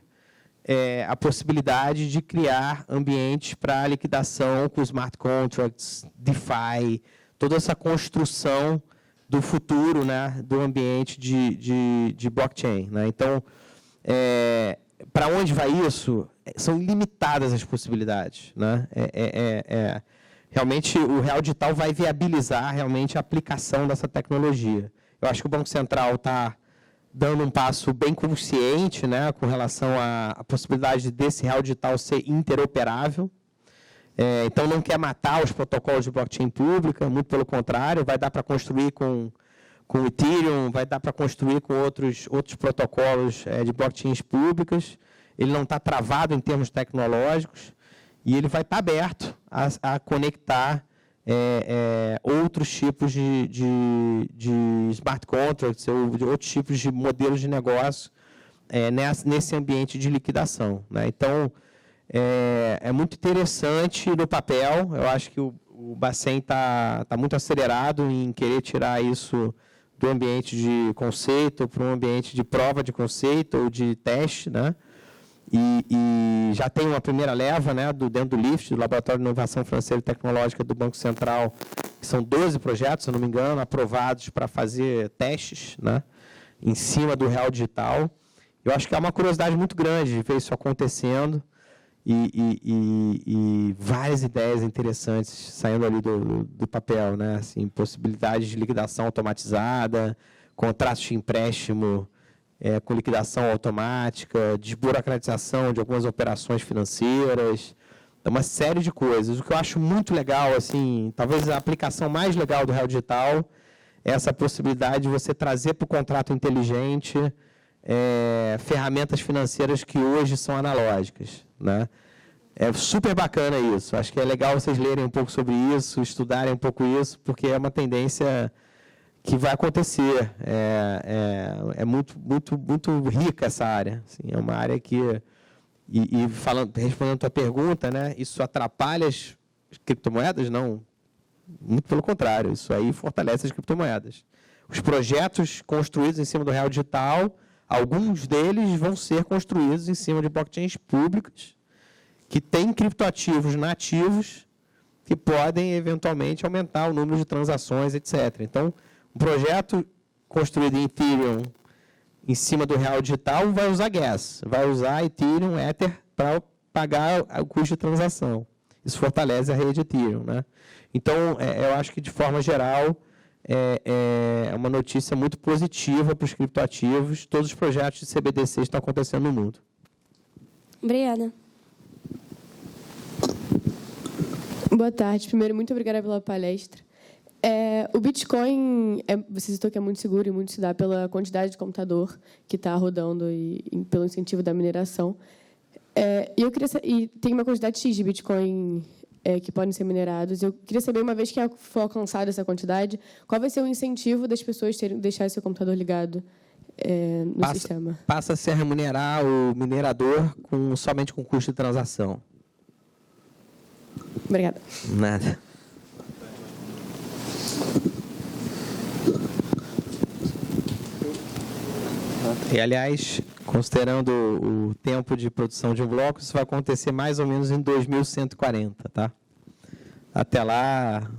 a possibilidade de criar ambientes para liquidação com smart contracts, DeFi, toda essa construção do futuro, né, do ambiente de blockchain, né? Então, para onde vai isso? São ilimitadas as possibilidades, né? Realmente, o real digital vai viabilizar realmente a aplicação dessa tecnologia. Eu acho que o Banco Central está dando um passo bem consciente, né, com relação à possibilidade desse real digital ser interoperável. Então, não quer matar os protocolos de blockchain pública, muito pelo contrário, vai dar para construir com Ethereum, vai dar para construir com outros protocolos de blockchains públicas. Ele não está travado em termos tecnológicos e ele vai estar aberto a conectar outros tipos de smart contracts ou de outros tipos de modelos de negócio nesse ambiente de liquidação, né? Então, é muito interessante no papel. Eu acho que o Bacen está muito acelerado em querer tirar isso do ambiente de conceito para um ambiente de prova de conceito ou de teste, né? E já tem uma primeira leva, né, dentro do LIFT, do Laboratório de Inovação Financeira e Tecnológica do Banco Central, que são 12 projetos, se não me engano, aprovados para fazer testes, né, em cima do real digital. Eu acho que é uma curiosidade muito grande de ver isso acontecendo e várias ideias interessantes saindo ali do papel, né, assim, possibilidades de liquidação automatizada, contratos de empréstimo com liquidação automática, desburocratização de algumas operações financeiras, uma série de coisas. O que eu acho muito legal, assim, talvez a aplicação mais legal do real digital é essa possibilidade de você trazer para o contrato inteligente ferramentas financeiras que hoje são analógicas, né? É super bacana isso. Acho que é legal vocês lerem um pouco sobre isso, estudarem um pouco isso, porque é uma tendência que vai acontecer. É muito, muito, muito rica essa área. Assim, é uma área que... respondendo a tua pergunta, né, isso atrapalha as criptomoedas? Não. Muito pelo contrário. Isso aí fortalece as criptomoedas. Os projetos construídos em cima do real digital, alguns deles vão ser construídos em cima de blockchains públicas que têm criptoativos nativos que podem, eventualmente, aumentar o número de transações, etc. Então, um projeto construído em Ethereum em cima do real digital vai usar Gas, vai usar Ethereum, Ether para pagar o custo de transação. Isso fortalece a rede Ethereum, né? Então, eu acho que, de forma geral, é uma notícia muito positiva para os criptoativos. Todos os projetos de CBDC estão acontecendo no mundo. Obrigada. Boa tarde. Primeiro, muito obrigada pela palestra. O Bitcoin, você citou que é muito seguro e muito se dá pela quantidade de computador que está rodando e pelo incentivo da mineração. E tem uma quantidade X de Bitcoin que podem ser minerados. Eu queria saber, uma vez que for alcançada essa quantidade, qual vai ser o incentivo das pessoas deixarem seu computador ligado no sistema? Passa-se a remunerar o minerador somente com custo de transação. Obrigada. Nada. E, aliás, considerando o tempo de produção de um bloco, isso vai acontecer mais ou menos em 2140, tá? Até lá,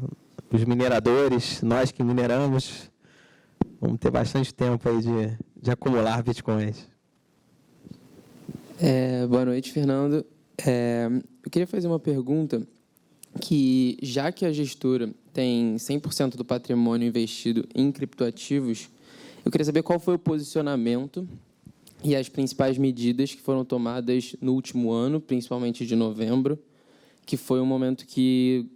os mineradores, nós que mineramos, vamos ter bastante tempo aí de acumular bitcoins. Boa noite, Fernando. Eu queria fazer uma pergunta que, já que a gestora tem 100% do patrimônio investido em criptoativos, eu queria saber qual foi o posicionamento e as principais medidas que foram tomadas no último ano, principalmente de novembro, que foi um momento que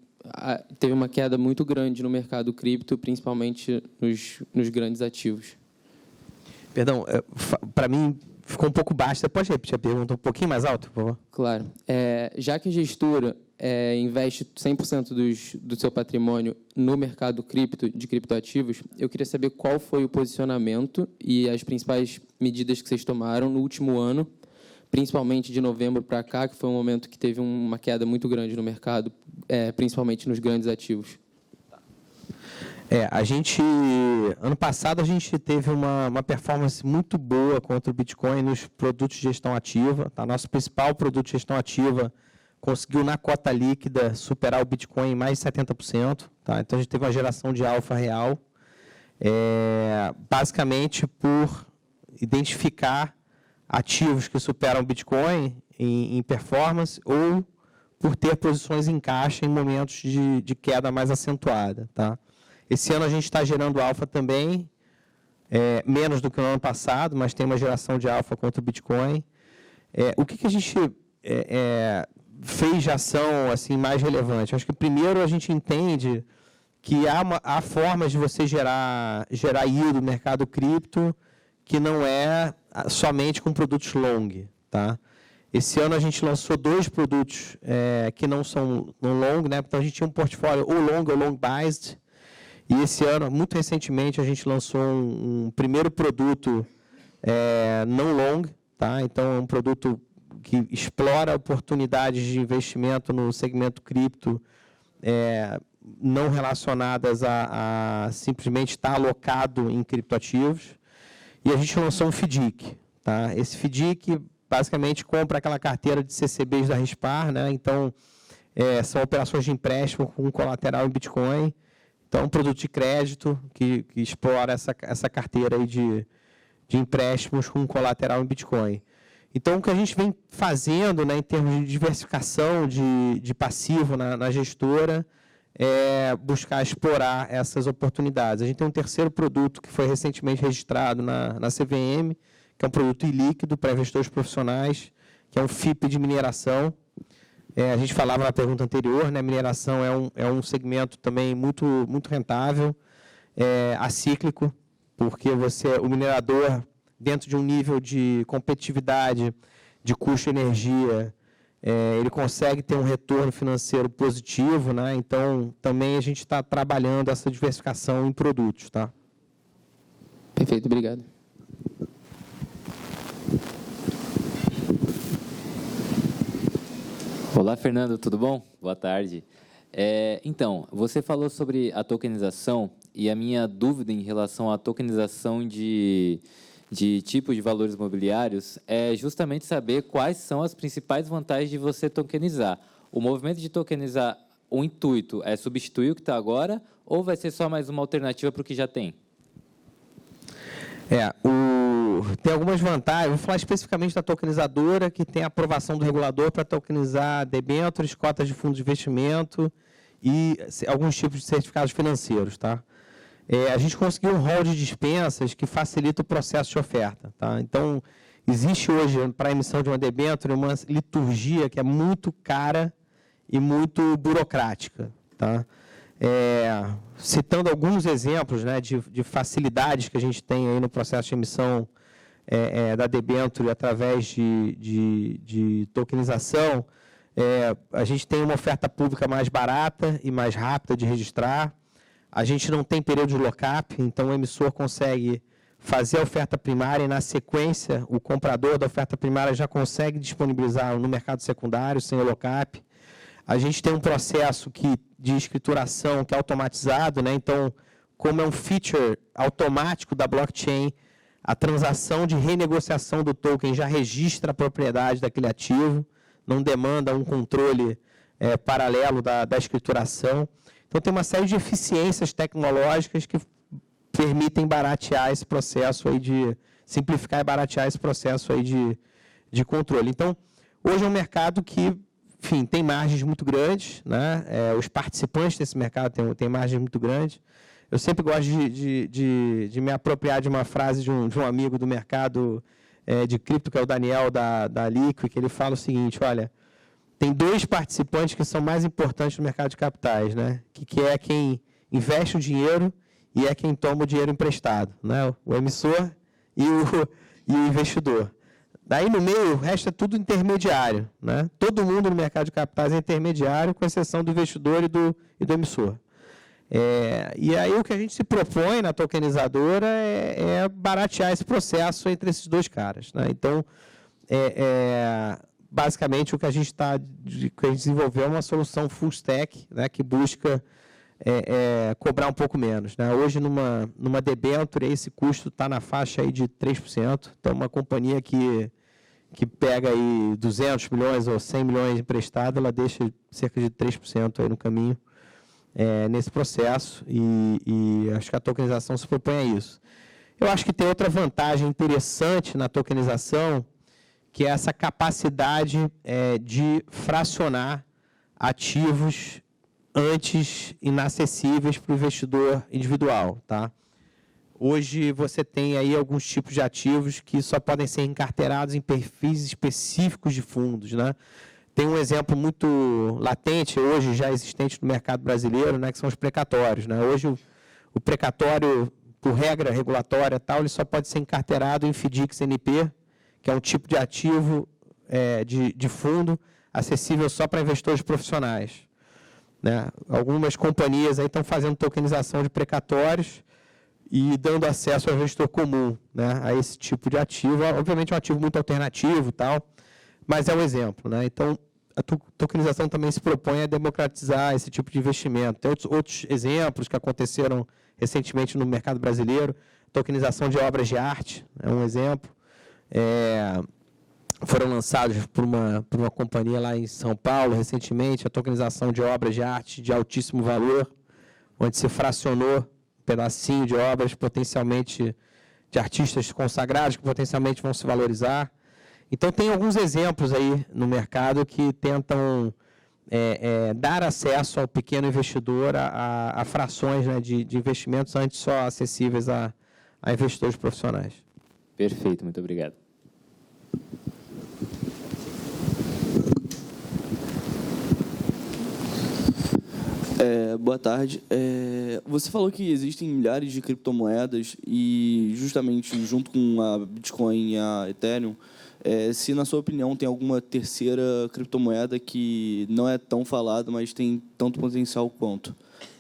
teve uma queda muito grande no mercado cripto, principalmente nos grandes ativos. Perdão, para mim ficou um pouco baixo. Você pode repetir a pergunta um pouquinho mais alto, por favor? Claro. Já que a gestora investe 100% do seu patrimônio no mercado de criptoativos, eu queria saber qual foi o posicionamento e as principais medidas que vocês tomaram no último ano, principalmente de novembro para cá, que foi um momento que teve uma queda muito grande no mercado, principalmente nos grandes ativos. Ano passado a gente teve uma performance muito boa contra o Bitcoin nos produtos de gestão ativa. Tá? Nosso principal produto de gestão ativa conseguiu, na cota líquida, superar o Bitcoin em mais de 70%. Tá? Então, a gente teve uma geração de alfa real, basicamente por identificar ativos que superam o Bitcoin em performance ou por ter posições em caixa em momentos de queda mais acentuada. Tá? Esse ano a gente está gerando alfa também, menos do que no ano passado, mas tem uma geração de alfa contra o Bitcoin. O que a gente fez de ação assim, mais relevante? Acho que primeiro a gente entende que há formas de você gerar yield no mercado cripto que não é somente com produtos long. Tá? Esse ano a gente lançou 2 produtos que não são long, né? Então a gente tinha um portfólio ou long biased. E esse ano, muito recentemente, a gente lançou um primeiro produto não long. Tá? Então é um produto que explora oportunidades de investimento no segmento cripto não relacionadas a simplesmente estar alocado em criptoativos. E a gente lançou um FDIC. Tá? Esse FDIC basicamente compra aquela carteira de CCBs da Rispar, né? Então, são operações de empréstimo com colateral em Bitcoin. Então, um produto de crédito que explora essa carteira aí de empréstimos com colateral em Bitcoin. Então, o que a gente vem fazendo, né, em termos de diversificação de passivo na gestora é buscar explorar essas oportunidades. A gente tem um terceiro produto que foi recentemente registrado na CVM, que é um produto ilíquido para investidores profissionais, que é um FIP de mineração. A gente falava na pergunta anterior, né, mineração é um segmento também muito, muito rentável, acíclico, porque o minerador, dentro de um nível de competitividade, de custo de energia, ele consegue ter um retorno financeiro positivo, né? Então, também a gente está trabalhando essa diversificação em produtos. Tá? Perfeito, obrigado. Olá, Fernando, tudo bom? Boa tarde. Então, você falou sobre a tokenização e a minha dúvida em relação à tokenização de tipos de valores imobiliários é justamente saber quais são as principais vantagens de você tokenizar. O movimento de tokenizar, o intuito é substituir o que está agora ou vai ser só mais uma alternativa para o que já tem? Tem algumas vantagens. Vou falar especificamente da tokenizadora, que tem a aprovação do regulador para tokenizar debêntures, cotas de fundos de investimento e alguns tipos de certificados financeiros. Tá? a gente conseguiu um rol de dispensas que facilita o processo de oferta. Tá? Então, existe hoje, para a emissão de uma debênture, uma liturgia que é muito cara e muito burocrática. Tá? Citando alguns exemplos, né, de facilidades que a gente tem aí no processo de emissão da debênture através de tokenização, a gente tem uma oferta pública mais barata e mais rápida de registrar. A gente não tem período de lock-up, então o emissor consegue fazer a oferta primária e, na sequência, o comprador da oferta primária já consegue disponibilizar no mercado secundário, sem o lock-up. A gente tem um processo de escrituração que é automatizado, né? Então, como é um feature automático da blockchain, a transação de renegociação do token já registra a propriedade daquele ativo, não demanda um controle paralelo da escrituração. Então, tem uma série de eficiências tecnológicas que permitem baratear esse processo aí simplificar e baratear esse processo aí de controle. Então, hoje é um mercado que, enfim, tem margens muito grandes, né? Os participantes desse mercado têm margens muito grandes. Eu sempre gosto de me apropriar de uma frase de um amigo do mercado de cripto, que é o Daniel da Liquid, que ele fala o seguinte: olha, tem 2 participantes que são mais importantes no mercado de capitais, né? Que é quem investe o dinheiro e é quem toma o dinheiro emprestado, né? O emissor e o investidor. Daí, no meio, o resto é tudo intermediário, né? Todo mundo no mercado de capitais é intermediário, com exceção do investidor e do emissor. E aí o que a gente se propõe na tokenizadora é baratear esse processo entre esses 2 caras, né? Então, basicamente, o que a gente desenvolveu é uma solução full stack, né, que busca cobrar um pouco menos, né? Hoje, numa debênture, esse custo está na faixa aí de 3%. Então, uma companhia que pega aí 200 milhões ou 100 milhões emprestado, ela deixa cerca de 3% aí no caminho nesse processo, e acho que a tokenização se propõe a isso. Eu acho que tem outra vantagem interessante na tokenização, que é essa capacidade de fracionar ativos antes inacessíveis para o investidor individual. Tá? Hoje você tem aí alguns tipos de ativos que só podem ser encarteirados em perfis específicos de fundos, né? Tem um exemplo muito latente, hoje já existente no mercado brasileiro, né, que são os precatórios, né? Hoje o precatório, por regra regulatória, tal, ele só pode ser encarteirado em FDIC-NP, que é um tipo de ativo de fundo acessível só para investidores profissionais, né? Algumas companhias aí estão fazendo tokenização de precatórios e dando acesso ao investidor comum, né, a esse tipo de ativo. Obviamente é um ativo muito alternativo, tal, mas é um exemplo, né? Então, a tokenização também se propõe a democratizar esse tipo de investimento. Tem outros exemplos que aconteceram recentemente no mercado brasileiro. Tokenização de obras de arte é um exemplo. Foram lançados por uma companhia lá em São Paulo recentemente a tokenização de obras de arte de altíssimo valor, onde se fracionou um pedacinho de obras potencialmente de artistas consagrados que potencialmente vão se valorizar. Então, tem alguns exemplos aí no mercado que tentam dar acesso ao pequeno investidor a frações, né, de investimentos antes só acessíveis a investidores profissionais. Perfeito, muito obrigado. Boa tarde. Você falou que existem milhares de criptomoedas e, justamente, junto com a Bitcoin e a Ethereum, se, na sua opinião, tem alguma terceira criptomoeda que não é tão falada, mas tem tanto potencial quanto.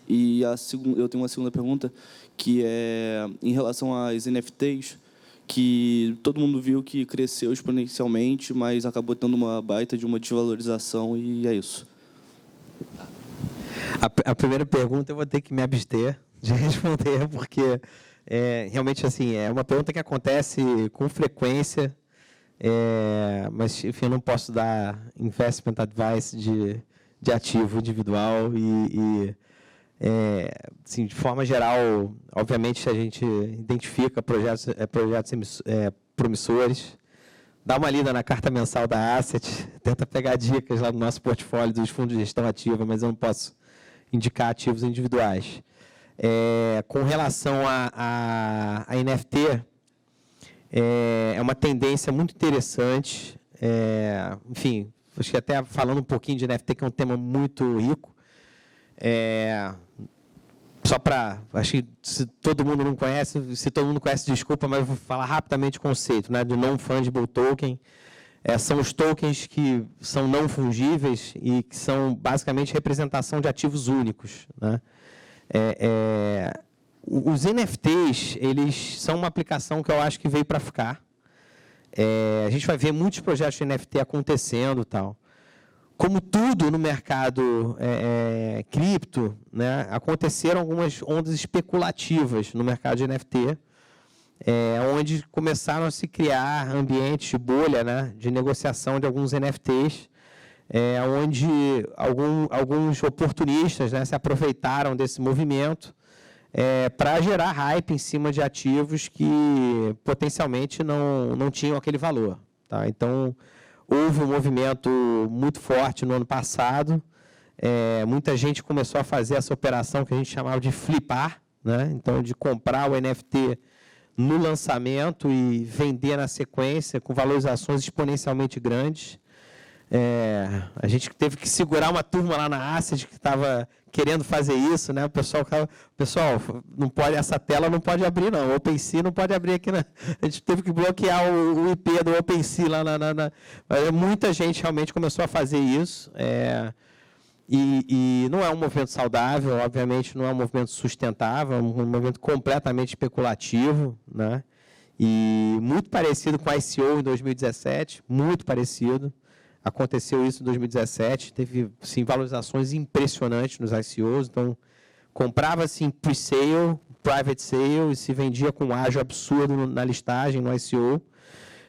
E eu tenho uma segunda pergunta, que é em relação às NFTs, que todo mundo viu que cresceu exponencialmente, mas acabou tendo uma baita de uma desvalorização, e é isso. A primeira pergunta eu vou ter que me abster de responder, porque realmente assim, é uma pergunta que acontece com frequência, mas, enfim, eu não posso dar investment advice de ativo individual assim, de forma geral, obviamente, a gente identifica projetos promissores, dá uma lida na carta mensal da Asset, tenta pegar dicas lá no nosso portfólio dos fundos de gestão ativa, mas eu não posso indicar ativos individuais. Com relação a NFT, é uma tendência muito interessante. Enfim, acho que até falando um pouquinho de NFT, que é um tema muito rico. Só para... Acho que se todo mundo não conhece, se todo mundo conhece, desculpa, mas eu vou falar rapidamente o conceito, né, do Non-Fungible Token. São os tokens que são não fungíveis e que são basicamente representação de ativos únicos, né? Os NFTs, eles são uma aplicação que eu acho que veio para ficar. A gente vai ver muitos projetos de NFT acontecendo e tal. Como tudo no mercado cripto, né, aconteceram algumas ondas especulativas no mercado de NFT, onde começaram a se criar ambientes de bolha, né, de negociação de alguns NFTs, onde alguns oportunistas, né, se aproveitaram desse movimento para gerar hype em cima de ativos que potencialmente não tinham aquele valor. Tá? Então, houve um movimento muito forte no ano passado. Muita gente começou a fazer essa operação que a gente chamava de flipar, né? Então, de comprar o NFT no lançamento e vender na sequência com valorizações exponencialmente grandes. A gente teve que segurar uma turma lá na Asset que estava querendo fazer isso, né? O pessoal, não pode, essa tela não pode abrir, não. O OpenSea não pode abrir aqui. A gente teve que bloquear o IP do OpenSea lá muita gente realmente começou a fazer isso. E não é um movimento saudável, obviamente não é um movimento sustentável, é um movimento completamente especulativo, né? E muito parecido com a ICO em 2017, muito parecido. Aconteceu isso em 2017, teve sim, valorizações impressionantes nos ICOs, então comprava-se em pre-sale, private sale, e se vendia com um ágio absurdo na listagem, no ICO.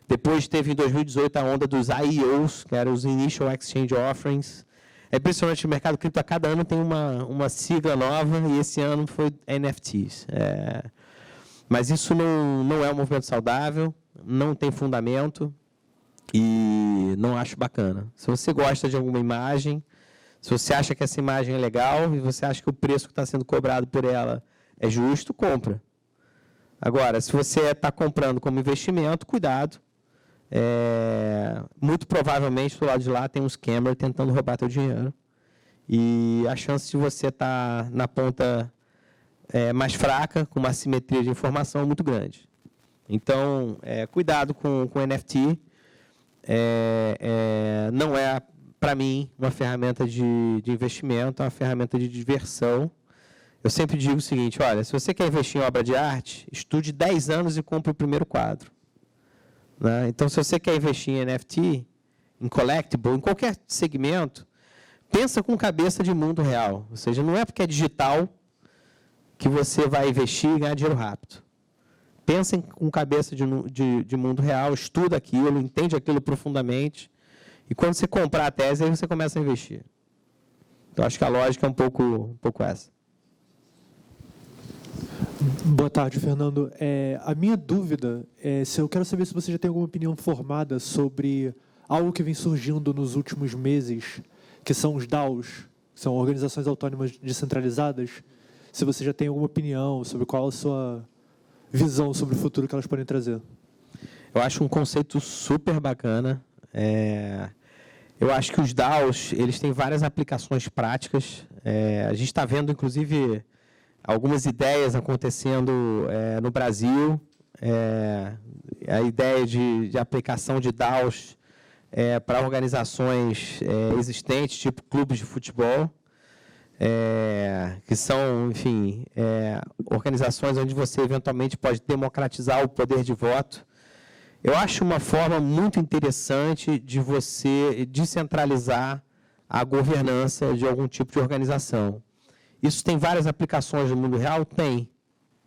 Depois teve em 2018 a onda dos IEOs, que eram os Initial Exchange Offerings. É impressionante, o mercado cripto a cada ano tem uma sigla nova, e esse ano foi NFTs. Mas isso não é um movimento saudável, não tem fundamento, e não acho bacana. Se você gosta de alguma imagem, se você acha que essa imagem é legal e você acha que o preço que está sendo cobrado por ela é justo, compra. Agora, se você está comprando como investimento, cuidado. Muito provavelmente do lado de lá tem um scammer tentando roubar teu dinheiro. E a chance de você estar na ponta mais fraca, com uma assimetria de informação, é muito grande. Então, cuidado com o NFT. Não é, para mim, uma ferramenta de investimento, é uma ferramenta de diversão. Eu sempre digo o seguinte, olha, se você quer investir em obra de arte, estude 10 anos e compre o primeiro quadro. Né? Então, se você quer investir em NFT, em collectible, em qualquer segmento, pensa com cabeça de mundo real. Ou seja, não é porque é digital que você vai investir e ganhar dinheiro rápido. Pensa com cabeça de mundo real, estuda aquilo, entende aquilo profundamente, e quando você comprar a tese, aí você começa a investir. Então, acho que a lógica é um pouco essa. Boa tarde, Fernando. A minha dúvida eu quero saber se você já tem alguma opinião formada sobre algo que vem surgindo nos últimos meses, que são os DAOs, que são organizações autônomas descentralizadas. Se você já tem alguma opinião sobre qual a sua visão sobre o futuro que elas podem trazer. Eu acho um conceito super bacana. Eu acho que os DAOs, eles têm várias aplicações práticas. A gente está vendo, inclusive, algumas ideias acontecendo no Brasil. A ideia de aplicação de DAOs para organizações existentes, tipo clubes de futebol. Que são, enfim, organizações onde você eventualmente pode democratizar o poder de voto. Eu acho uma forma muito interessante de você descentralizar a governança de algum tipo de organização. Isso tem várias aplicações no mundo real? Tem.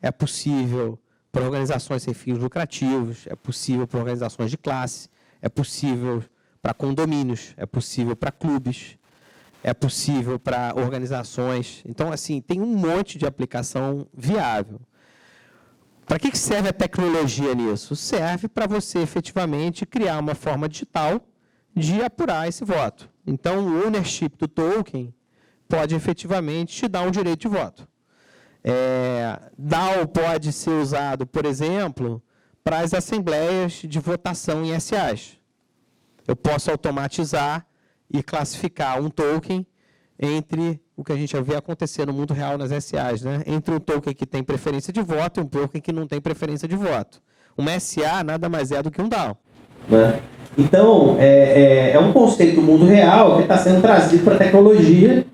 É possível para organizações sem fins lucrativos, é possível para organizações de classe, é possível para condomínios, é possível para clubes, é possível para organizações. Então, assim, tem um monte de aplicação viável. Para que serve a tecnologia nisso? Serve para você, efetivamente, criar uma forma digital de apurar esse voto. Então, o ownership do token pode, efetivamente, te dar um direito de voto. DAO pode ser usado, por exemplo, para as assembleias de votação em SAs. Eu posso automatizar e classificar um token entre o que a gente já vê acontecer no mundo real nas SAs, né? Entre um token que tem preferência de voto e um token que não tem preferência de voto. Uma SA nada mais é do que um DAO. Né? Então, é um conceito do mundo real que está sendo trazido para a tecnologia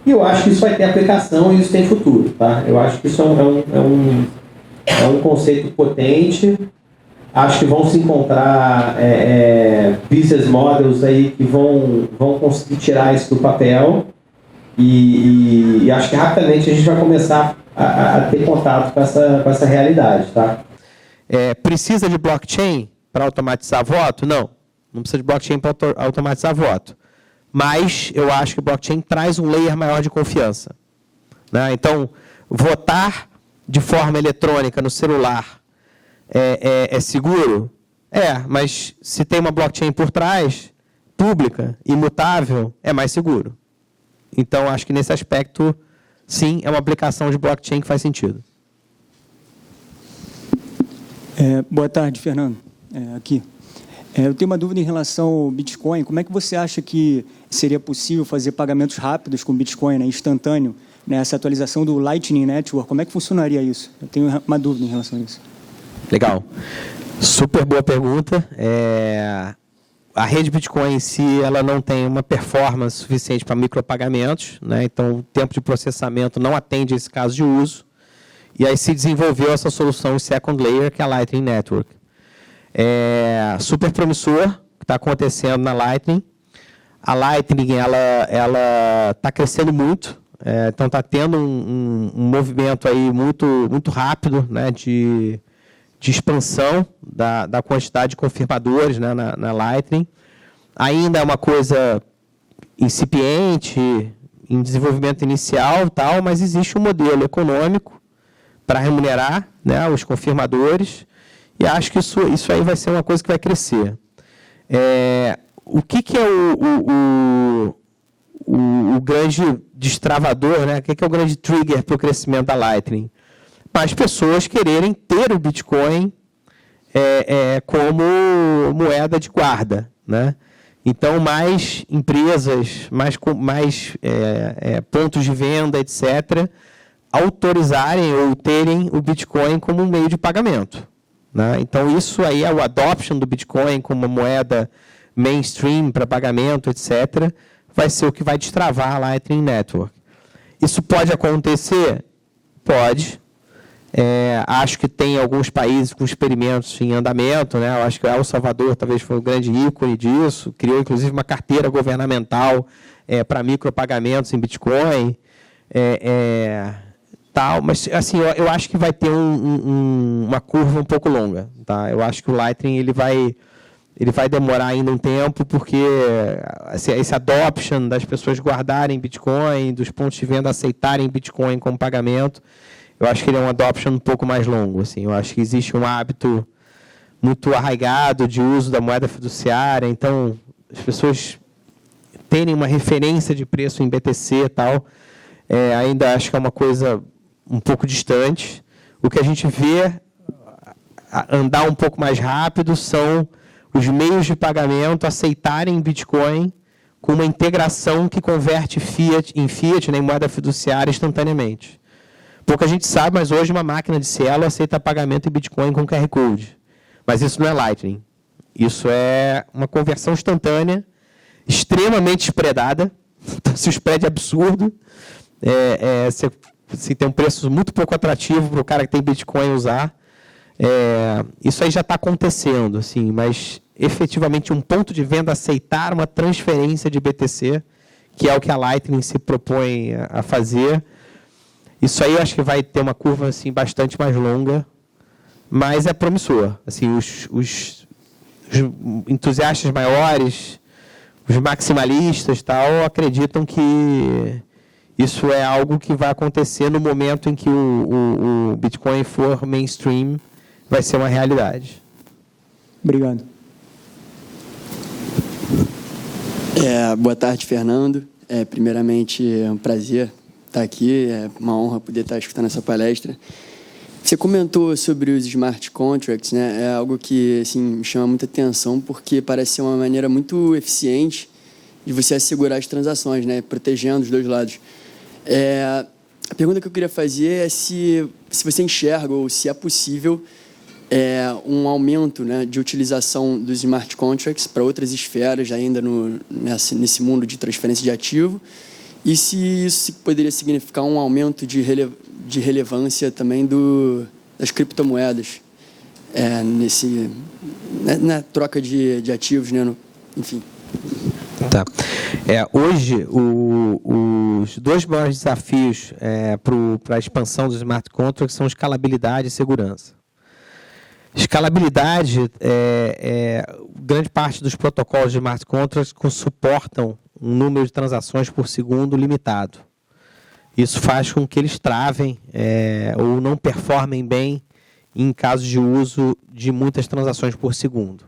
e eu acho que isso vai ter aplicação e isso tem futuro. Tá? Eu acho que isso é um conceito potente. Acho que vão se encontrar business models aí que vão conseguir tirar isso do papel e acho que rapidamente a gente vai começar a ter contato com essa realidade. Tá? Precisa de blockchain para automatizar voto? Não precisa de blockchain para automatizar voto. Mas eu acho que o blockchain traz um layer maior de confiança. Né? Então, votar de forma eletrônica no celular é seguro? Mas se tem uma blockchain por trás, pública, imutável, é mais seguro. Então, acho que nesse aspecto, sim, é uma aplicação de blockchain que faz sentido. Boa tarde, Fernando. Aqui. Eu tenho uma dúvida em relação ao Bitcoin. Como é que você acha que seria possível fazer pagamentos rápidos com Bitcoin, né, instantâneo, né, essa atualização do Lightning Network? Como é que funcionaria isso? Eu tenho uma dúvida em relação a isso. Legal. Super boa pergunta. A rede Bitcoin em si ela não tem uma performance suficiente para micropagamentos, né? Então o tempo de processamento não atende a esse caso de uso. E aí se desenvolveu essa solução second layer, que é a Lightning Network. Super promissor, que está acontecendo na Lightning. A Lightning ela está crescendo muito, então está tendo um movimento aí muito rápido, né, de expansão da quantidade de confirmadores, né, na Lightning. Ainda é uma coisa incipiente, em desenvolvimento inicial, tal, mas existe um modelo econômico para remunerar, né, os confirmadores, e acho que isso aí vai ser uma coisa que vai crescer. O que é o grande destravador, né? O que é o grande trigger para o crescimento da Lightning? Mais pessoas quererem ter o Bitcoin como moeda de guarda, né? Então, mais empresas, mais pontos de venda, etc., autorizarem ou terem o Bitcoin como um meio de pagamento. Né? Então, isso aí é o adoption do Bitcoin como uma moeda mainstream para pagamento, etc., vai ser o que vai destravar a Lightning Network. Isso pode acontecer? Pode. Acho que tem alguns países com experimentos em andamento, né? Eu acho que El Salvador talvez foi um grande ícone disso, criou inclusive uma carteira governamental para micropagamentos em Bitcoin, tal. Mas assim, eu acho que vai ter uma curva um pouco longa, tá? Eu acho que o Lightning ele vai demorar ainda um tempo, porque esse adoption das pessoas guardarem Bitcoin, dos pontos de venda aceitarem Bitcoin como pagamento, eu acho que ele é um adoption um pouco mais longo. Assim. Eu acho que existe um hábito muito arraigado de uso da moeda fiduciária, então as pessoas terem uma referência de preço em BTC e tal, ainda acho que é uma coisa um pouco distante. O que a gente vê andar um pouco mais rápido são os meios de pagamento aceitarem Bitcoin com uma integração que converte fiat em fiat, né, em moeda fiduciária instantaneamente. Pouca gente sabe, mas hoje uma máquina de Cielo aceita pagamento em Bitcoin com QR Code. Mas isso não é Lightning. Isso é uma conversão instantânea, extremamente spreadada. Então, se o spread é absurdo, se tem um preço muito pouco atrativo para o cara que tem Bitcoin usar, isso aí já está acontecendo, assim, mas efetivamente um ponto de venda aceitar uma transferência de BTC, que é o que a Lightning se propõe a fazer. Isso aí eu acho que vai ter uma curva assim, bastante mais longa, mas é promissor. Assim, os entusiastas maiores, os maximalistas tal, acreditam que isso é algo que vai acontecer no momento em que o Bitcoin for mainstream, vai ser uma realidade. Obrigado. Boa tarde, Fernando. Primeiramente, é um prazer estar aqui, é uma honra poder estar escutando essa palestra. Você comentou sobre os smart contracts, né? É algo que assim, me chama muita atenção, porque parece ser uma maneira muito eficiente de você assegurar as transações, né? Protegendo os dois lados. A pergunta que eu queria fazer é se você enxerga ou se é possível um aumento, né, de utilização dos smart contracts para outras esferas ainda nesse mundo de transferência de ativo, e se isso poderia significar um aumento de relevância também das criptomoedas na troca de ativos, né, enfim. Tá. Hoje, os dois maiores desafios para a expansão dos smart contracts são escalabilidade e segurança. Escalabilidade, grande parte dos protocolos de smart contracts suportam um número de transações por segundo limitado. Isso faz com que eles travem ou não performem bem em casos de uso de muitas transações por segundo.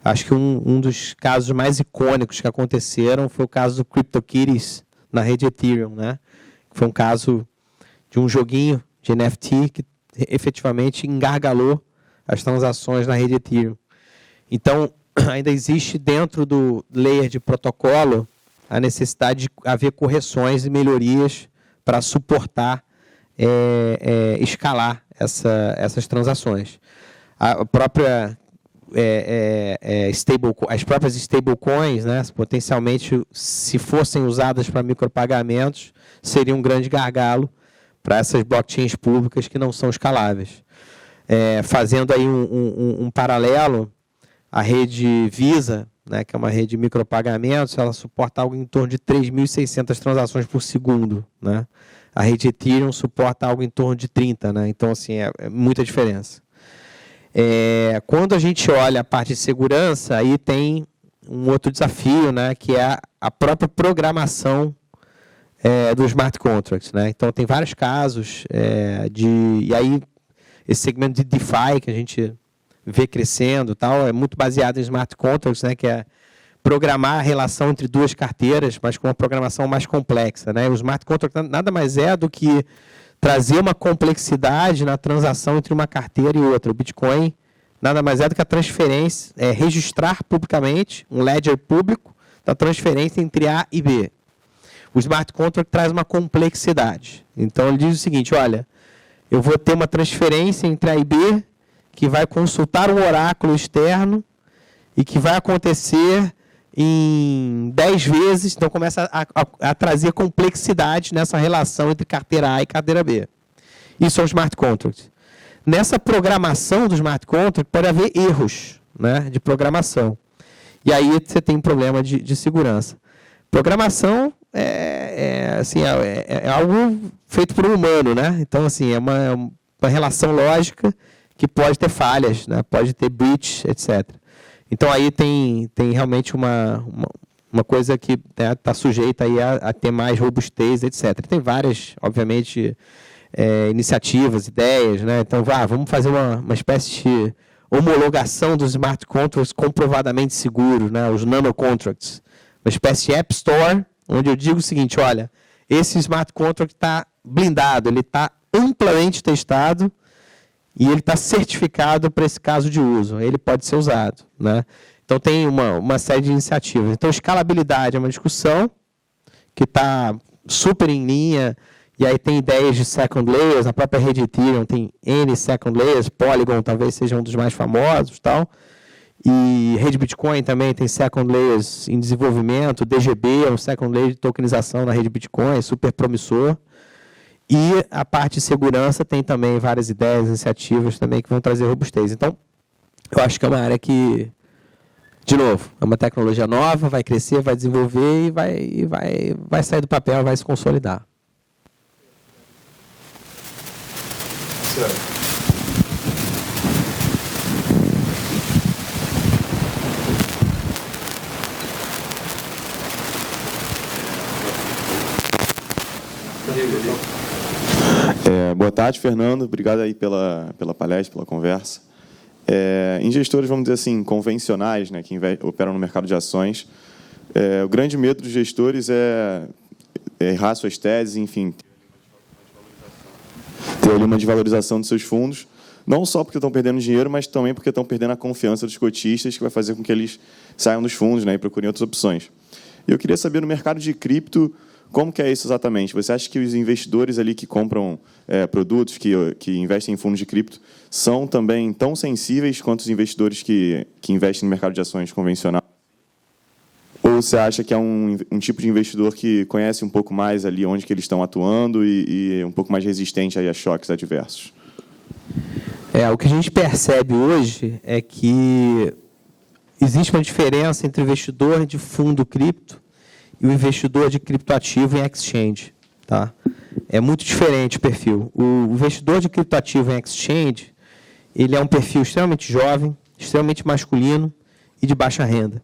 Acho que um dos casos mais icônicos que aconteceram foi o caso do CryptoKitties na rede Ethereum, né? Foi um caso de um joguinho de NFT que efetivamente engargalou as transações na rede Ethereum. Então, ainda existe dentro do layer de protocolo a necessidade de haver correções e melhorias para suportar, escalar essas transações. A própria as próprias stablecoins, né, potencialmente, se fossem usadas para micropagamentos, seria um grande gargalo para essas blockchains públicas que não são escaláveis. Fazendo aí um paralelo, a rede Visa, né, que é uma rede de micropagamentos, ela suporta algo em torno de 3.600 transações por segundo, né? A rede Ethereum suporta algo em torno de 30, né? Então, assim, é muita diferença. Quando a gente olha a parte de segurança, aí tem um outro desafio, né, que é a própria programação dos smart contracts, né? Então, tem vários casos e aí esse segmento de DeFi que a gente vê crescendo, tal, é muito baseado em smart contracts, né, que é programar a relação entre duas carteiras, mas com uma programação mais complexa, né? O smart contract nada mais é do que trazer uma complexidade na transação entre uma carteira e outra. O Bitcoin nada mais é do que a transferência, registrar publicamente um ledger público da transferência entre A e B. O smart contract traz uma complexidade. Então, ele diz o seguinte, olha, eu vou ter uma transferência entre A e B que vai consultar um oráculo externo e que vai acontecer em 10 vezes, então começa a trazer complexidade nessa relação entre carteira A e carteira B. Isso é o smart contract. Nessa programação do smart contract pode haver erros, né, de programação. E aí você tem um problema de segurança. Programação é algo feito por um humano, né? Então, assim, é uma relação lógica que pode ter falhas, né? Pode ter breach, etc. Então, aí tem realmente uma coisa que está sujeita aí a ter mais robustez, etc. Tem várias, obviamente, iniciativas, ideias, né? Então, vamos fazer uma espécie de homologação dos smart contracts comprovadamente seguros, né? Os nanocontracts. Uma espécie de App Store, onde eu digo o seguinte, olha, esse smart contract está blindado, ele está amplamente testado e ele está certificado para esse caso de uso. Ele pode ser usado, né? Então, tem uma série de iniciativas. Então, escalabilidade é uma discussão que está super em linha, e aí tem ideias de second layers, a própria rede Ethereum tem N second layers, Polygon talvez seja um dos mais famosos, tal. E rede Bitcoin também tem second layers em desenvolvimento, DGB é um second layer de tokenização na rede Bitcoin, super promissor. E a parte de segurança tem também várias ideias, iniciativas também que vão trazer robustez. Então, eu acho que é uma área que, de novo, é uma tecnologia nova, vai crescer, vai desenvolver e vai sair do papel, vai se consolidar. Certo. Boa tarde, Fernando. Obrigado aí pela palestra, pela conversa. Em gestores, vamos dizer assim, convencionais, né, que operam no mercado de ações, o grande medo dos gestores é errar suas teses, enfim, ter ali uma desvalorização dos seus fundos, não só porque estão perdendo dinheiro, mas também porque estão perdendo a confiança dos cotistas, que vai fazer com que eles saiam dos fundos, né, e procurem outras opções. E eu queria saber, no mercado de cripto, como que é isso exatamente? Você acha que os investidores ali que compram produtos, que investem em fundos de cripto, são também tão sensíveis quanto os investidores que investem no mercado de ações convencional? Ou você acha que é um tipo de investidor que conhece um pouco mais ali onde que eles estão atuando e é um pouco mais resistente aí a choques adversos? O que a gente percebe hoje é que existe uma diferença entre o investidor de fundo cripto e o investidor de criptoativo em exchange. Tá? É muito diferente o perfil. O investidor de criptoativo em exchange, ele é um perfil extremamente jovem, extremamente masculino e de baixa renda.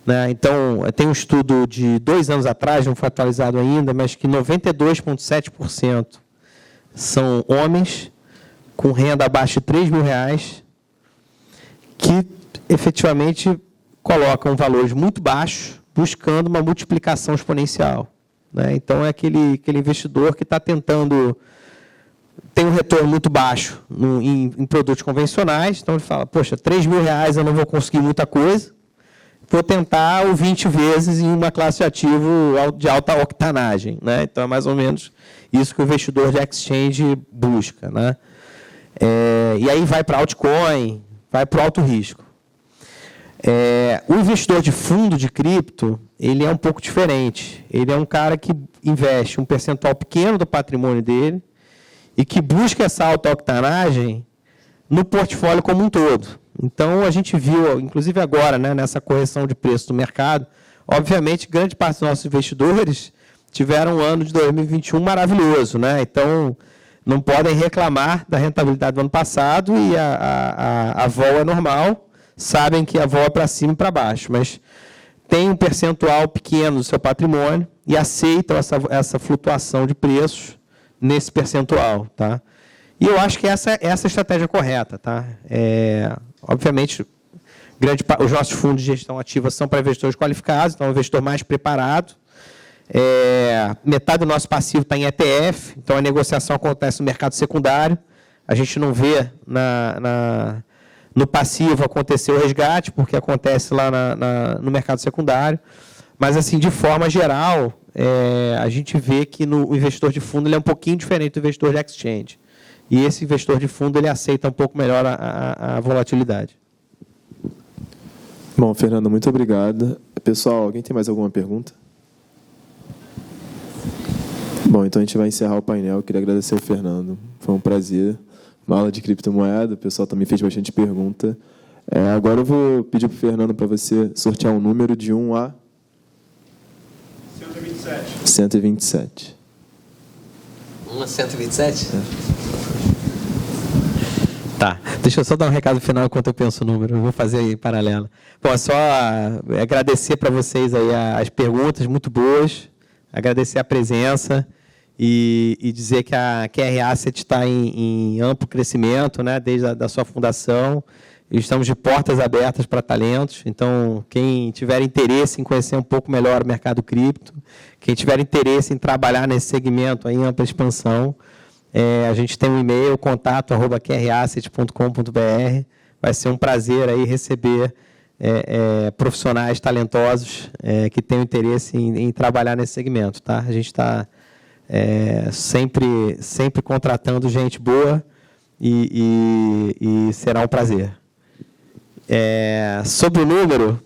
Né? Então, tem um estudo de 2 anos atrás, não foi atualizado ainda, mas que 92,7% são homens com renda abaixo de R$ 3.000 que efetivamente colocam valores muito baixos buscando uma multiplicação exponencial. Né? Então, é aquele investidor que está tentando... tem um retorno muito baixo em produtos convencionais, então ele fala, poxa, R$ 3.000 eu não vou conseguir muita coisa, vou tentar o 20 vezes em uma classe de ativo de alta octanagem. Né? Então, é mais ou menos isso que o investidor de exchange busca. Né? E aí vai para altcoin, vai para o alto risco. O investidor de fundo de cripto, ele é um pouco diferente. Ele é um cara que investe um percentual pequeno do patrimônio dele e que busca essa alta octanagem no portfólio como um todo. Então, a gente viu, inclusive agora, né, nessa correção de preço do mercado, obviamente, grande parte dos nossos investidores tiveram um ano de 2021 maravilhoso. Né? Então, não podem reclamar da rentabilidade do ano passado e a vol é normal, sabem que a vol é para cima e para baixo, mas tem um percentual pequeno do seu patrimônio e aceitam essa flutuação de preços nesse percentual. Tá? E eu acho que essa é a estratégia correta. Tá? Obviamente, os nossos fundos de gestão ativa são para investidores qualificados, então é um investidor mais preparado. Metade do nosso passivo está em ETF, então a negociação acontece no mercado secundário. A gente não vê no passivo acontecer o resgate, porque acontece lá no mercado secundário. Mas, assim, de forma geral, a gente vê que o investidor de fundo ele é um pouquinho diferente do investidor de exchange. E esse investidor de fundo ele aceita um pouco melhor a volatilidade. Bom, Fernando, muito obrigado. Pessoal, alguém tem mais alguma pergunta? Bom, então a gente vai encerrar o painel. Eu queria agradecer ao Fernando. Foi um prazer. Uma aula de criptomoeda. O pessoal também fez bastante pergunta. Agora eu vou pedir para o Fernando para você sortear um número de 1 a... 127. 127. 1 a 127? Tá. Deixa eu só dar um recado final enquanto eu penso o número. Eu vou fazer aí em paralelo. Bom, só agradecer para vocês aí as perguntas muito boas. Agradecer a presença e dizer que a QR Asset está em amplo crescimento, né, desde a sua fundação. Estamos de portas abertas para talentos. Então, quem tiver interesse em conhecer um pouco melhor o mercado cripto, quem tiver interesse em trabalhar nesse segmento aí, em ampla expansão, a gente tem um e-mail, contato@qrasset.com.br. Vai ser um prazer aí receber profissionais talentosos que tenham interesse em trabalhar nesse segmento. Tá? A gente está sempre contratando gente boa e será um prazer. Sobre o número,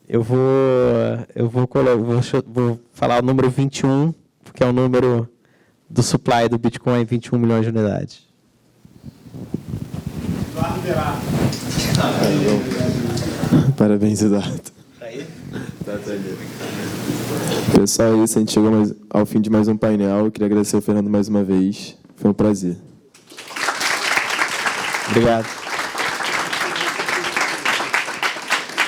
eu vou falar o número 21, que é o número do supply do Bitcoin, 21 milhões de unidades. Parabéns, Eduardo. Tá aí? Tá ali. Pessoal, é isso. A gente chegou ao fim de mais um painel. Eu queria agradecer ao Fernando mais uma vez. Foi um prazer. Obrigado.